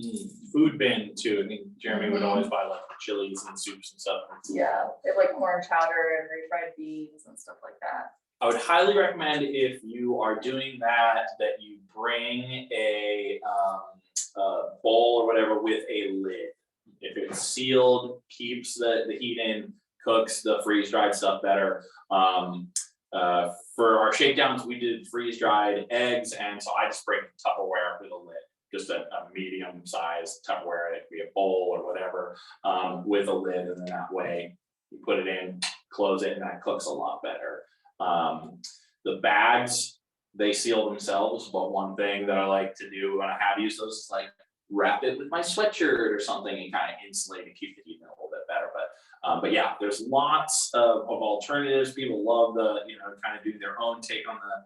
Food bin too. I think Jeremy would always buy like chilies and soups and stuff. Yeah, they have like corn chowder and refried beans and stuff like that. I would highly recommend, if you are doing that you bring a bowl or whatever with a lid. If it's sealed, keeps the heat in, cooks the freeze-dried stuff better. For our shakedowns, we did freeze-dried eggs, and so I just bring Tupperware with a lid, just a medium-sized Tupperware. It could be a bowl or whatever, with a lid, and then that way you put it in, close it, and that cooks a lot better. The bags, they seal themselves, but one thing that I like to do when I have used those is like wrap it with my sweatshirt or something and kind of insulate and keep the heat in a little bit better. But yeah, there's lots of alternatives. People love the, you know, kind of do their own take on the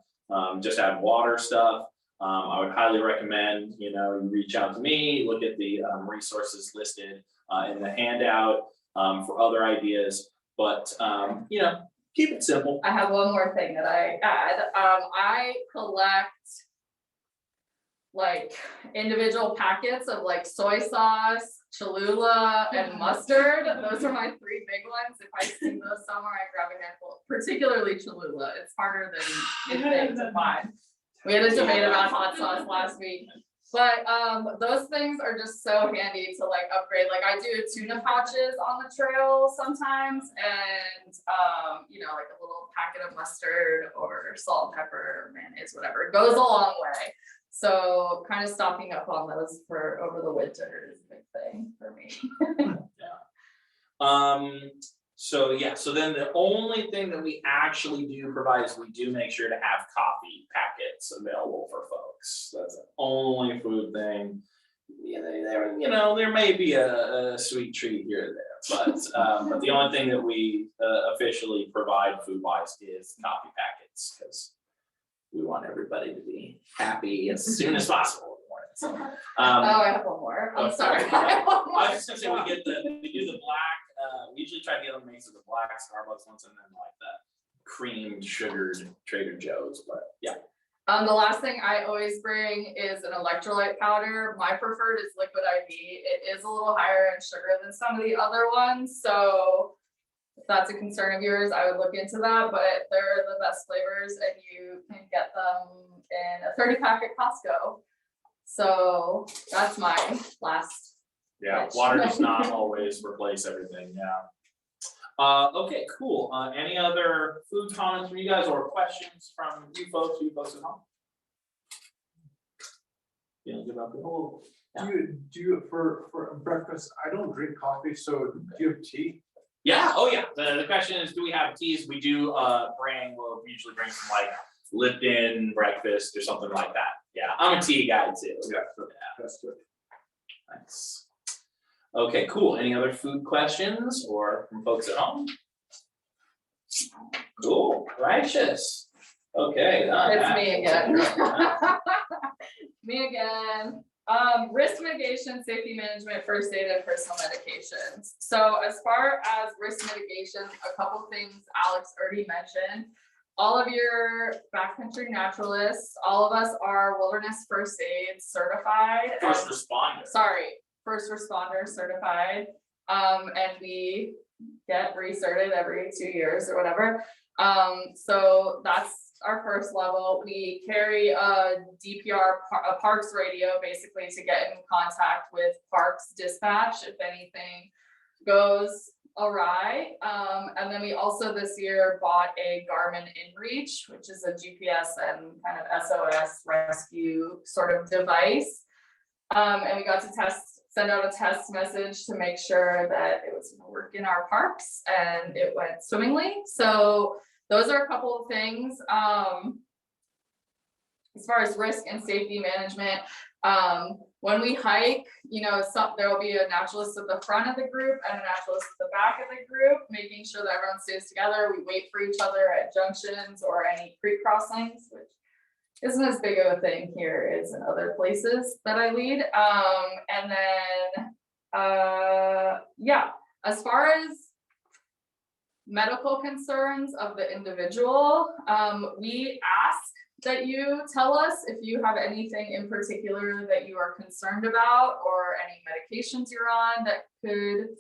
just add water stuff. I would highly recommend, you reach out to me, look at the resources listed in the handout for other ideas, but keep it simple. I have one more thing that I add. I collect like individual packets of like soy sauce, Cholula, and mustard. Those are my 3 big ones. If I see those somewhere, I grab a handful, particularly Cholula. It's harder than you think to find. We had a debate about hot sauce last week. But those things are just so handy to like upgrade. Like I do tuna pouches on the trail sometimes, and like a little packet of mustard or salt and pepper, mayonnaise, whatever. It goes a long way. So kind of stocking up on those for over the winter is a big thing for me. So then the only thing that we actually do provide is we do make sure to have coffee packets available for folks. That's the only food thing. There may be a sweet treat here or there, but the only thing that we officially provide food-wise is coffee packets, because we want everybody to be happy as soon as possible in the morning. So, I have one more. I'm sorry. I have one more. I was just gonna say we do the black. We usually try to get them mixed with the black Starbucks ones, and then like the creamed sugared Trader Joe's. But yeah. The last thing I always bring is an electrolyte powder. My preferred is Liquid IV. It is a little higher in sugar than some of the other ones, so if that's a concern of yours, I would look into that. But they're the best flavors, and you can get them in a 30-pack at Costco. So that's my last. Yeah, water does not always replace everything, yeah. Okay, cool. Any other food comments from you guys or questions from you folks at home? Feeling good about the whole? Yeah. Do you for breakfast? I don't drink coffee, so do you have tea? Yeah, oh yeah. The question is, do we have teas? We do we'll usually bring some like Lipton breakfast or something like that. Yeah, I'm a tea guy too. Yeah, that's good. Nice. Okay, cool. Any other food questions or from folks at home? Cool, righteous. Okay. It's me again. Me again. Risk mitigation, safety management, first aid, and personal medications. So as far as risk mitigation, a couple things Alex already mentioned. All of your backcountry naturalists, all of us are wilderness first aid certified. First responder. First responder certified. And we get recertified every 2 years or whatever. So that's our first level. We carry a DPR, a parks radio, basically to get in contact with parks dispatch if anything goes awry. And then we also this year bought a Garmin InReach, which is a GPS and kind of SOS rescue sort of device. And we got to send out a test message to make sure that it was gonna work in our parks, and it went swimmingly. So those are a couple of things. As far as risk and safety management, when we hike, there will be a naturalist at the front of the group and a naturalist at the back of the group, making sure that everyone stays together. We wait for each other at junctions or any creek crossings, which isn't as big of a thing here as in other places that I lead. And then, as far as medical concerns of the individual, we ask that you tell us if you have anything in particular that you are concerned about, or any medications you're on that could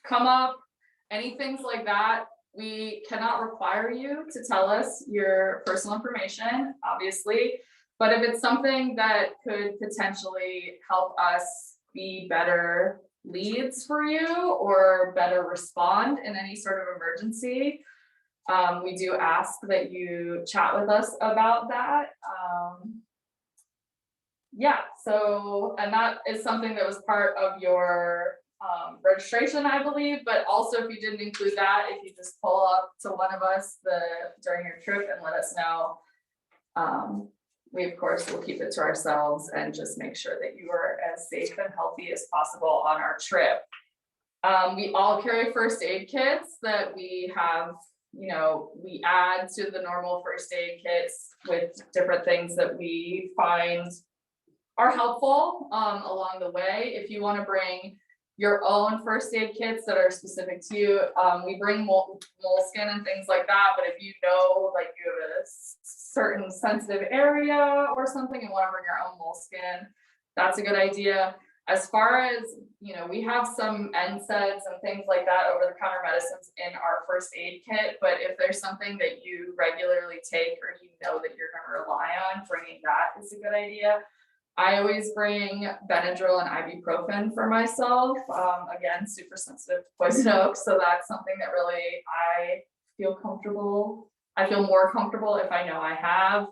come up, any things like that. We cannot require you to tell us your personal information, obviously, but if it's something that could potentially help us be better leads for you or better respond in any sort of emergency, we do ask that you chat with us about that. And that is something that was part of your registration, I believe, but also if you didn't include that, if you just pull up to one of us during your trip and let us know, we of course will keep it to ourselves and just make sure that you are as safe and healthy as possible on our trip. We all carry first aid kits that we have you know, we add to the normal first aid kits with different things that we find are helpful along the way. If you want to bring your own first aid kits that are specific to you, we bring moleskin and things like that. But if you know, like you have a certain sensitive area or something and want to bring your own moleskin, that's a good idea. As far as, you know, we have some NSAIDs and things like that, over-the-counter medicines in our first aid kit, but if there's something that you regularly take or you know that you're gonna rely on, bringing that is a good idea. I always bring Benadryl and ibuprofen for myself. Again, super sensitive to poison oak, so that's something that really I feel comfortable. I feel more comfortable if I know I have.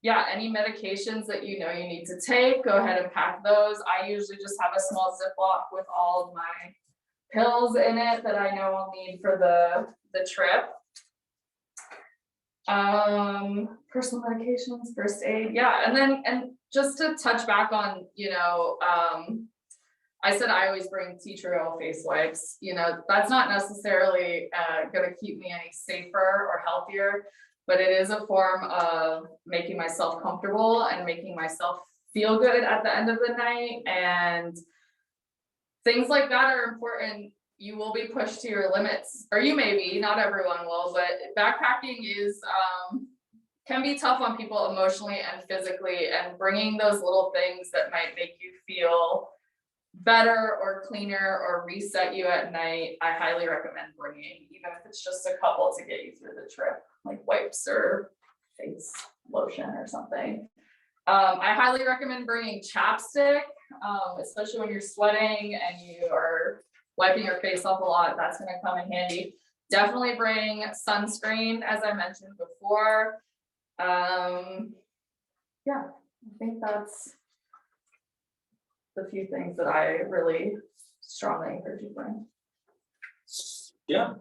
Yeah, any medications that you know you need to take, go ahead and pack those. I usually just have a small Ziploc with all of my pills in it that I know I'll need for the trip. Personal medications, first aid, yeah, and just to touch back on, you know, I said I always bring tea tree oil face wipes. You know, that's not necessarily gonna keep me any safer or healthier, but it is a form of making myself comfortable and making myself feel good at the end of the night. And things like that are important. You will be pushed to your limits, or you may be, not everyone will, but backpacking is, can be tough on people emotionally and physically, and bringing those little things that might make you feel better or cleaner or reset you at night, I highly recommend bringing, even if it's just a couple to get you through the trip, like wipes or face lotion or something. I highly recommend bringing chapstick, especially when you're sweating and you are wiping your face off a lot. That's going to come in handy. Definitely bring sunscreen, as I mentioned before. Yeah, I think that's the few things that I really strongly encourage you to bring. Yeah,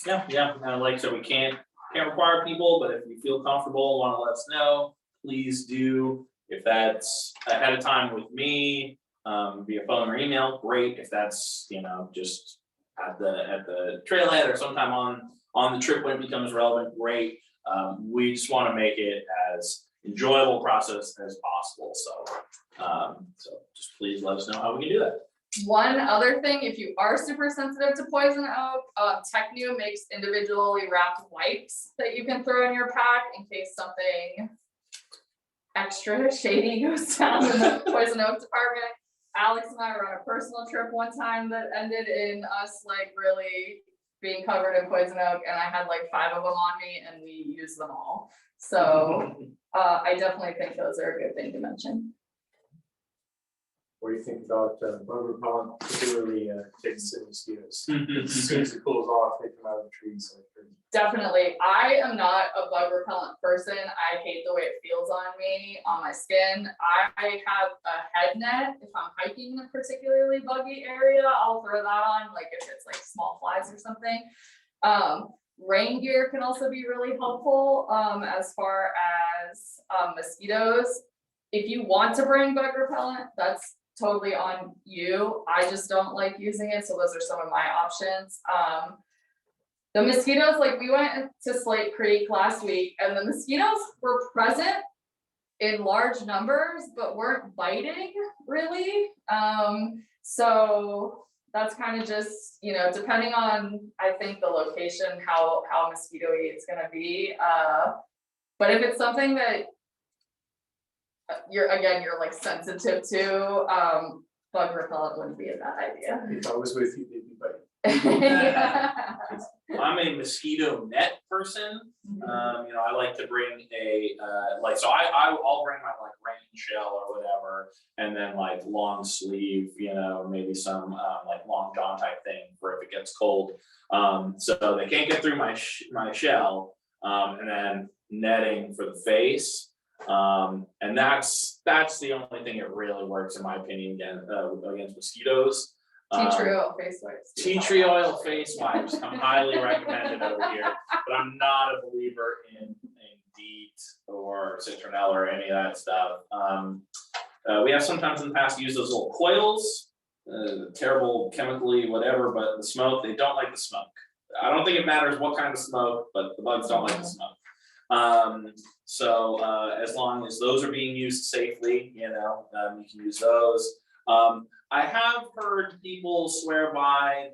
like I said, we can't require people, but if you feel comfortable, want to let us know, please do. If that's ahead of time with me, via phone or email, great. If that's, you know, just at the trailhead or sometime on the trip when it becomes relevant, great. We just want to make it as enjoyable process as possible. So just please let us know how we can do that. One other thing, if you are super sensitive to poison oak, Technu makes individually wrapped wipes that you can throw in your pack in case something extra shady goes down in the poison oak department. Alex and I were on a personal trip one time that ended in us like really being covered in poison oak, and I had like 5 of them on me and we used them all. So I definitely think those are a good thing to mention. What do you think about bug repellent, particularly ticks and mosquitoes? As soon as it cools off, they come out of the trees like crazy. Definitely. I am not a bug repellent person. I hate the way it feels on me, on my skin. I have a head net. If I'm hiking in a particularly buggy area, I'll throw that on, like if it's like small flies or something. Rain gear can also be really helpful as far as mosquitoes. If you want to bring bug repellent, that's totally on you. I just don't like using it, so those are some of my options. The mosquitoes, like we went to Slate Creek last week and the mosquitoes were present in large numbers, but weren't biting really. So that's kind of just, you know, depending on, I think, the location, how mosquito-y it's gonna be. But if it's something that you're like sensitive to, bug repellent wouldn't be a bad idea. If I was with you, they'd be biting. Yeah. I'm a mosquito net person. You know, I like to bring a I'll bring my like rain shell or whatever, and then like long sleeve, you know, maybe some like long john type thing for if it gets cold. So they can't get through my shell, and then netting for the face. And that's the only thing that really works in my opinion against mosquitoes. Tea tree oil face wipes. Tea tree oil face wipes come highly recommended over here, but I'm not a believer in DEET or citronella or any of that stuff. We have sometimes in the past used those little coils terrible chemically, whatever, but the smoke, they don't like the smoke. I don't think it matters what kind of smoke, but the bugs don't like the smoke. So as long as those are being used safely, you can use those. I have heard people swear by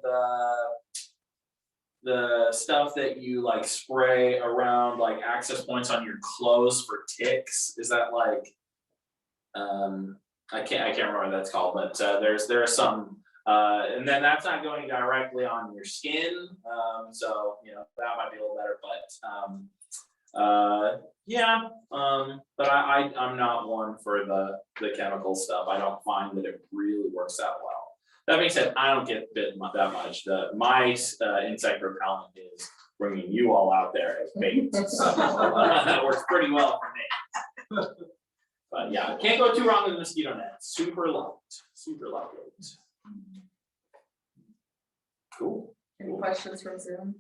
the stuff that you like spray around like access points on your clothes for ticks. Is that like, I can't remember what that's called, but there are some, and then that's not going directly on your skin. So that might be a little better, but I'm not one for the chemical stuff. I don't find that it really works that well. That being said, I don't get bit that much. My insect repellent is bringing you all out there as bait, so that works pretty well for me. But yeah, can't go too wrong with mosquito net. Super lightweight. Cool. Any questions from Zoom?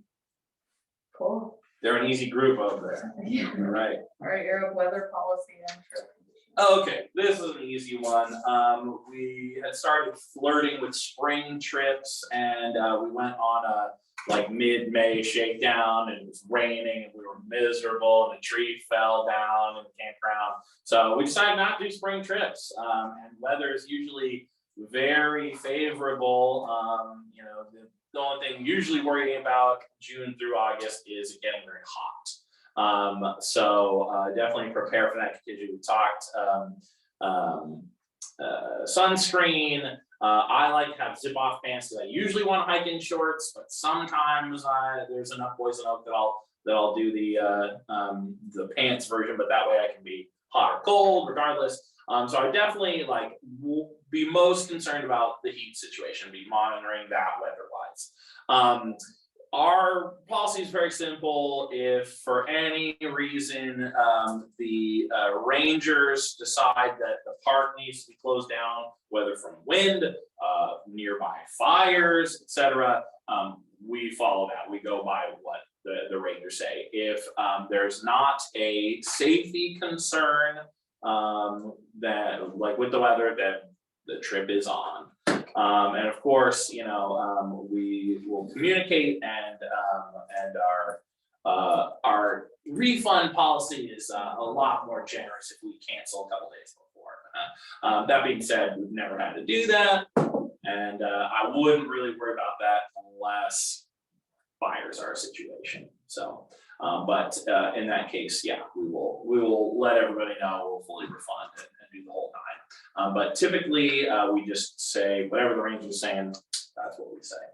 Cool. They're an easy group over there. All right. All right, Arab weather policy and trip. Okay, this is an easy one. We had started flirting with spring trips, and we went on a like mid-May shakedown, and it was raining, and we were miserable, and a tree fell down in the campground. So we decided not to do spring trips, and weather is usually very favorable. The only thing usually worrying about June through August is it getting very hot. So definitely prepare for that contingency. We talked sunscreen. I like to have zip off pants because I usually want to hike in shorts, but sometimes there's enough poison oak that I'll do the pants version, but that way I can be hot or cold regardless. So I definitely will be most concerned about the heat situation, be monitoring that weather-wise. Our policy is very simple. If for any reason the rangers decide that the park needs to be closed down, whether from wind, nearby fires, etc., we follow that. We go by what the rangers say. If there's not a safety concern that, like with the weather, that the trip is on. And of course, we will communicate, and our refund policy is a lot more generous if we cancel a couple days before. That being said, we've never had to do that, and I wouldn't really worry about that unless fires are a situation. So, but in that case, yeah, we will let everybody know. We'll fully refund and do the whole nine. But typically, we just say whatever the ranger is saying. That's what we say.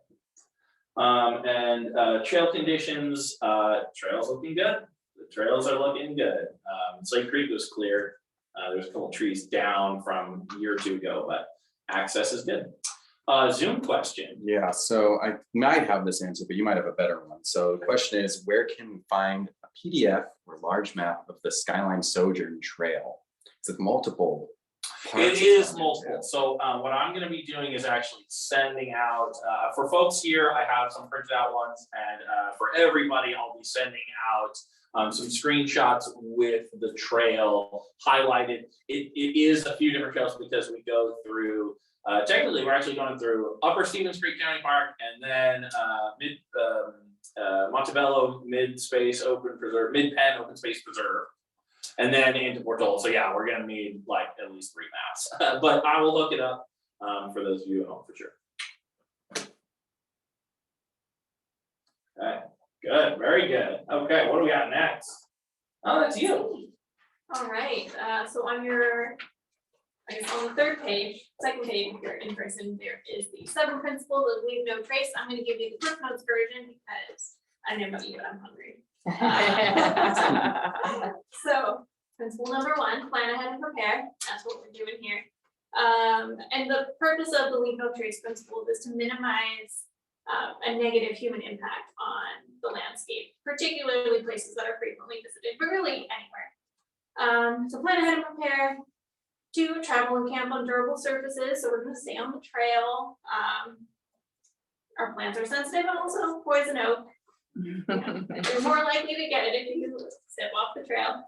And trail conditions. Trails looking good. The trails are looking good. Slate Creek was clear. There's a couple trees down from a year or two ago, but access is good. Zoom question. Yeah, so I might have this answer, but you might have a better one. So the question is, where can we find a PDF or large map of the Skyline Sojourn Trail? Is it multiple? It is multiple. So what I'm going to be doing is actually sending out, for folks here, I have some printed out ones, and for everybody, I'll be sending out some screenshots with the trail highlighted. It is a few different trails because we go through, technically we're actually going through Upper Stevens Creek County Park, and then Montebello Mid-Space Open Preserve, Mid-Penn Open Space Preserve, and then into Portola. So yeah, we're gonna need like at least 3 maps, but I will look it up for those of you at home for sure. Okay, good, very good. Okay, what do we got next? Oh, that's you. All right, so on your, I guess on the third page, second page, if you're in person, there is the 7 principles of leave no trace. I'm gonna give you the Cliff Notes version because I never eat, but I'm hungry. So principle number 1, plan ahead and prepare. That's what we're doing here. And the purpose of the leave no trace principle is to minimize a negative human impact on the landscape, particularly places that are frequently visited, but really anywhere. So plan ahead and prepare. 2, travel and camp on durable surfaces. So we're going to stay on the trail. Our plants are sensitive and also poison oak. You're more likely to get it if you step off the trail.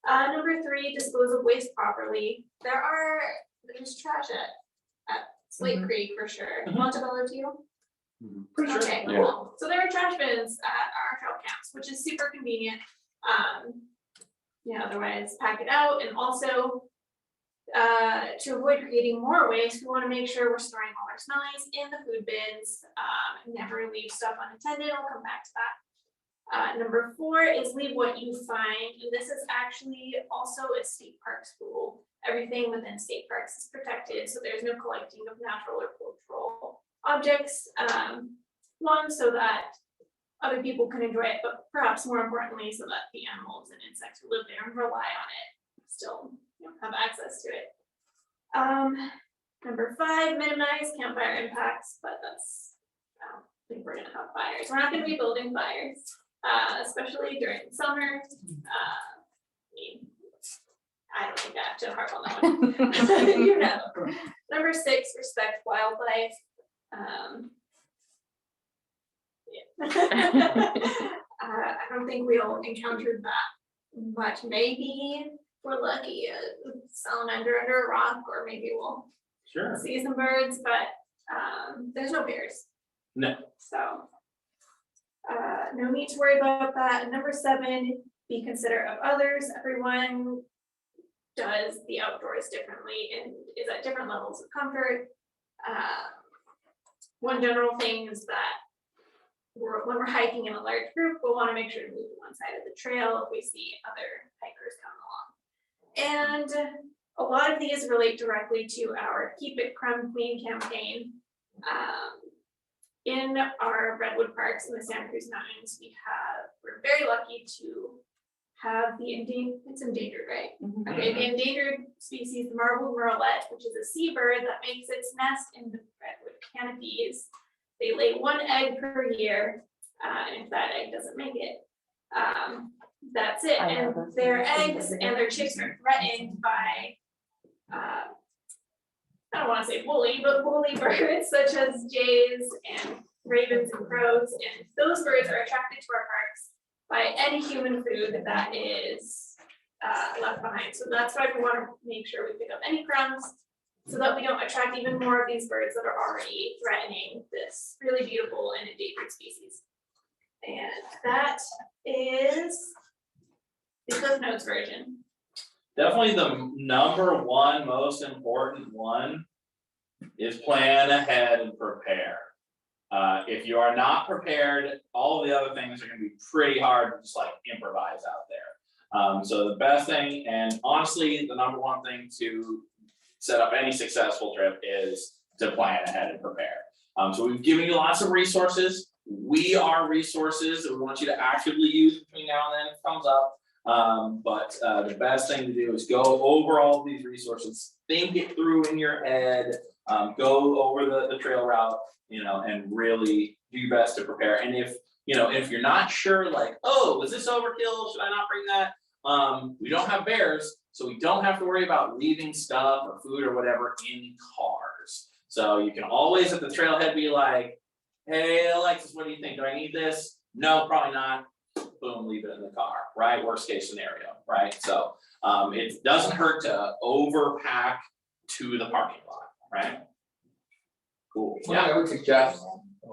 Number 3, dispose of waste properly. There's trash at Slate Creek for sure. Montebello too? Pretty sure. Okay, Yeah. cool. So there are trash bins at our trail camps, which is super convenient. Otherwise pack it out, and also to avoid creating more waste, we want to make sure we're storing all our smellies in the food bins. Never leave stuff unattended. I'll come back to that. Number 4 is leave what you find. And this is actually also a state parks rule. Everything within state parks is protected, so there's no collecting of natural or cultural objects. One, so that other people can enjoy it, but perhaps more importantly, so that the animals and insects who live there and rely on it still have access to it. Number 5, minimize campfire impacts, but that's, I don't think we're gonna have fires. We're not gonna be building fires, especially during the summer. I don't think I have to harp on that one. Number 6, respect wildlife. I don't think we'll encounter that much. Maybe we're lucky, salamander under a rock, or maybe we'll see some birds, but there's no bears. No. So no need to worry about that. And number 7, be considerate of others. Everyone does the outdoors differently and is at different levels of comfort. One general thing is that when we're hiking in a large group, we'll want to make sure to move to one side of the trail if we see other hikers coming along. And a lot of these relate directly to our Keep It Crumb Clean campaign. In our redwood parks in the Santa Cruz Mountains, we're very lucky to have it's endangered, right? Okay, the endangered species, the marbled Marlette, which is a seabird that makes its nest in the redwood canopies. They lay 1 egg per year, and if that egg doesn't make it, that's it. And their eggs and their chicks are threatened by, I don't want to say bully, but bully birds such as jays and ravens and crows. And those birds are attracted to our parks by any human food that is left behind. So that's why we want to make sure we pick up any crumbs, so that we don't attract even more of these birds that are already threatening this really beautiful and endangered species. And that is the Cliff Notes version. Definitely the number 1 most important one is plan ahead and prepare. If you are not prepared, all of the other things are gonna be pretty hard to just like improvise out there. So the best thing, and honestly, the number 1 thing to set up any successful trip is to plan ahead and prepare. So we've given you lots of resources. We are resources that we want you to actively use between now and then if it comes up. But the best thing to do is go over all of these resources, think it through in your head, go over the trail route, and really do your best to prepare. And if you're not sure, like, oh, is this overkill? Should I not bring that? We don't have bears, so we don't have to worry about leaving stuff or food or whatever in cars. So you can always at the trailhead be like, hey, Alexis, what do you think? Do I need this? No, probably not. Boom, leave it in the car, right? Worst case scenario, right? So it doesn't hurt to overpack to the parking lot, right? Cool. Well, I would suggest, I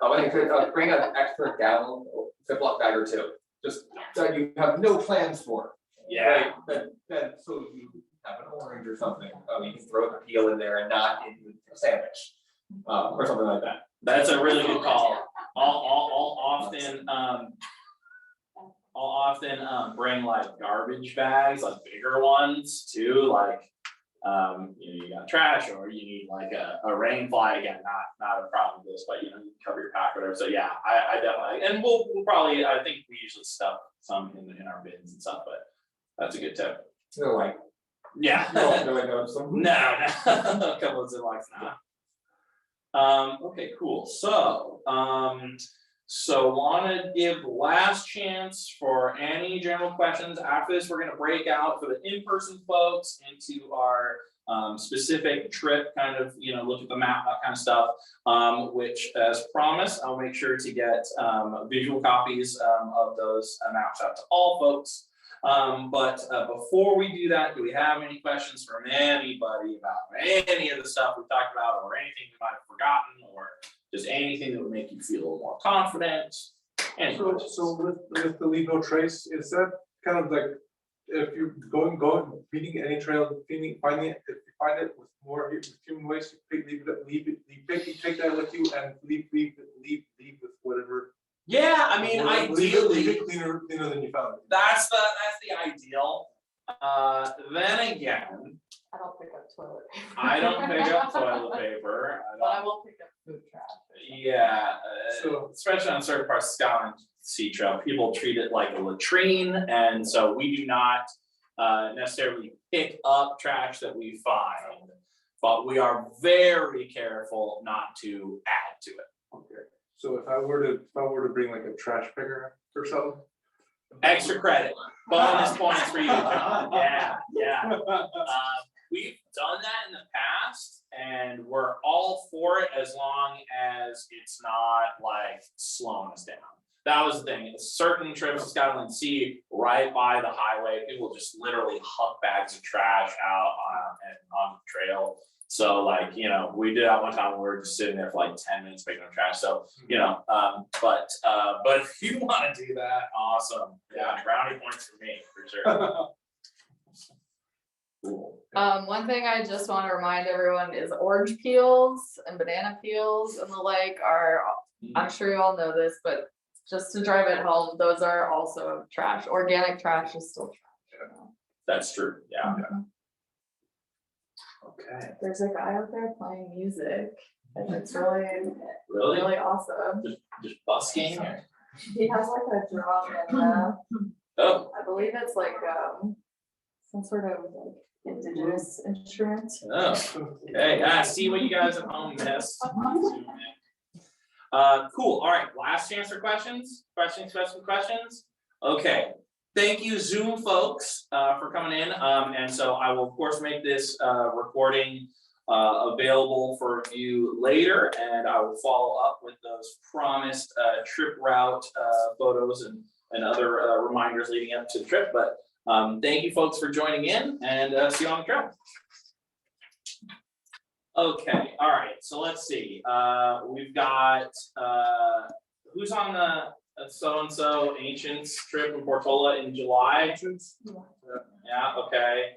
would encourage, bring an extra gallon or Ziploc bag or 2, just that you have no plans for. Yeah. Right? That so you have an orange or something, you can throw the peel in there and not in a sandwich, or something like that. That's a really good call. I'll often bring like garbage bags, like bigger ones too, like you got trash, or you need like a rain fly. Again, not a problem with this, but you can cover your pack or whatever. So yeah, I definitely, and we'll probably, I think we usually stuff some in our bins and stuff, but that's a good tip. So like, Yeah. no, A couple of Ziplocs now. Okay, cool. So want to give the last chance for any general questions. After this, we're going to break out for the in-person folks into our specific trip, kind of, look at the map, that kind of stuff, which as promised, I'll make sure to get visual copies of those maps out to all folks. But before we do that, do we have any questions from anybody about any of the stuff we talked about, or anything you might have forgotten, or just anything that would make you feel a little more confident? Any questions? So with the leave no trace, is that kind of like, if you're going, beating any trail, finding it, if you find it with more human waste, you leave it, you take that with you and leave with whatever. Yeah, I mean, ideally. Leave it cleaner than you found it. That's the ideal. Then again, I don't pick up toilet paper. I don't pick up toilet paper. But I will pick up food trash. Yeah, So- especially on certain parts of Scotland Sea Trail, people treat it like a latrine, and so we do not necessarily pick up trash that we find, but we are very careful not to add to it. Okay. So if I were to bring like a trash picker or something. Extra credit, bonus points for you, John. Yeah. We've done that in the past, and we're all for it as long as it's not like slowing us down. That was the thing. Certain trips to Scotland Sea, right by the highway, people just literally huck bags of trash out on the trail. So like, we did that one time when we were just sitting there for like 10 minutes picking up trash. So, but if you want to do that, awesome. Yeah, brownie points for me, for sure. Cool. One thing I just want to remind everyone is orange peels and banana peels in the lake are, I'm sure you all know this, but just to drive it home, those are also trash. Organic trash is still trash. That's true, yeah. Okay. There's a guy out there playing music, and it's really Really? awesome. Just busking? Or- He has like a drum and Oh, I believe it's like some sort of like indigenous instrument. okay, see what you guys at home miss. Cool, all right, last chance for questions? Questions? Okay, thank you Zoom folks for coming in. And so I will of course make this recording available for view later, and I will follow up with those promised trip route photos and other reminders leading up to the trip. But thank you folks for joining in, and see you on the trail. Okay, all right, so let's see, we've got, who's on the so-and-so Ancients trip in Portola in July? Yeah, okay.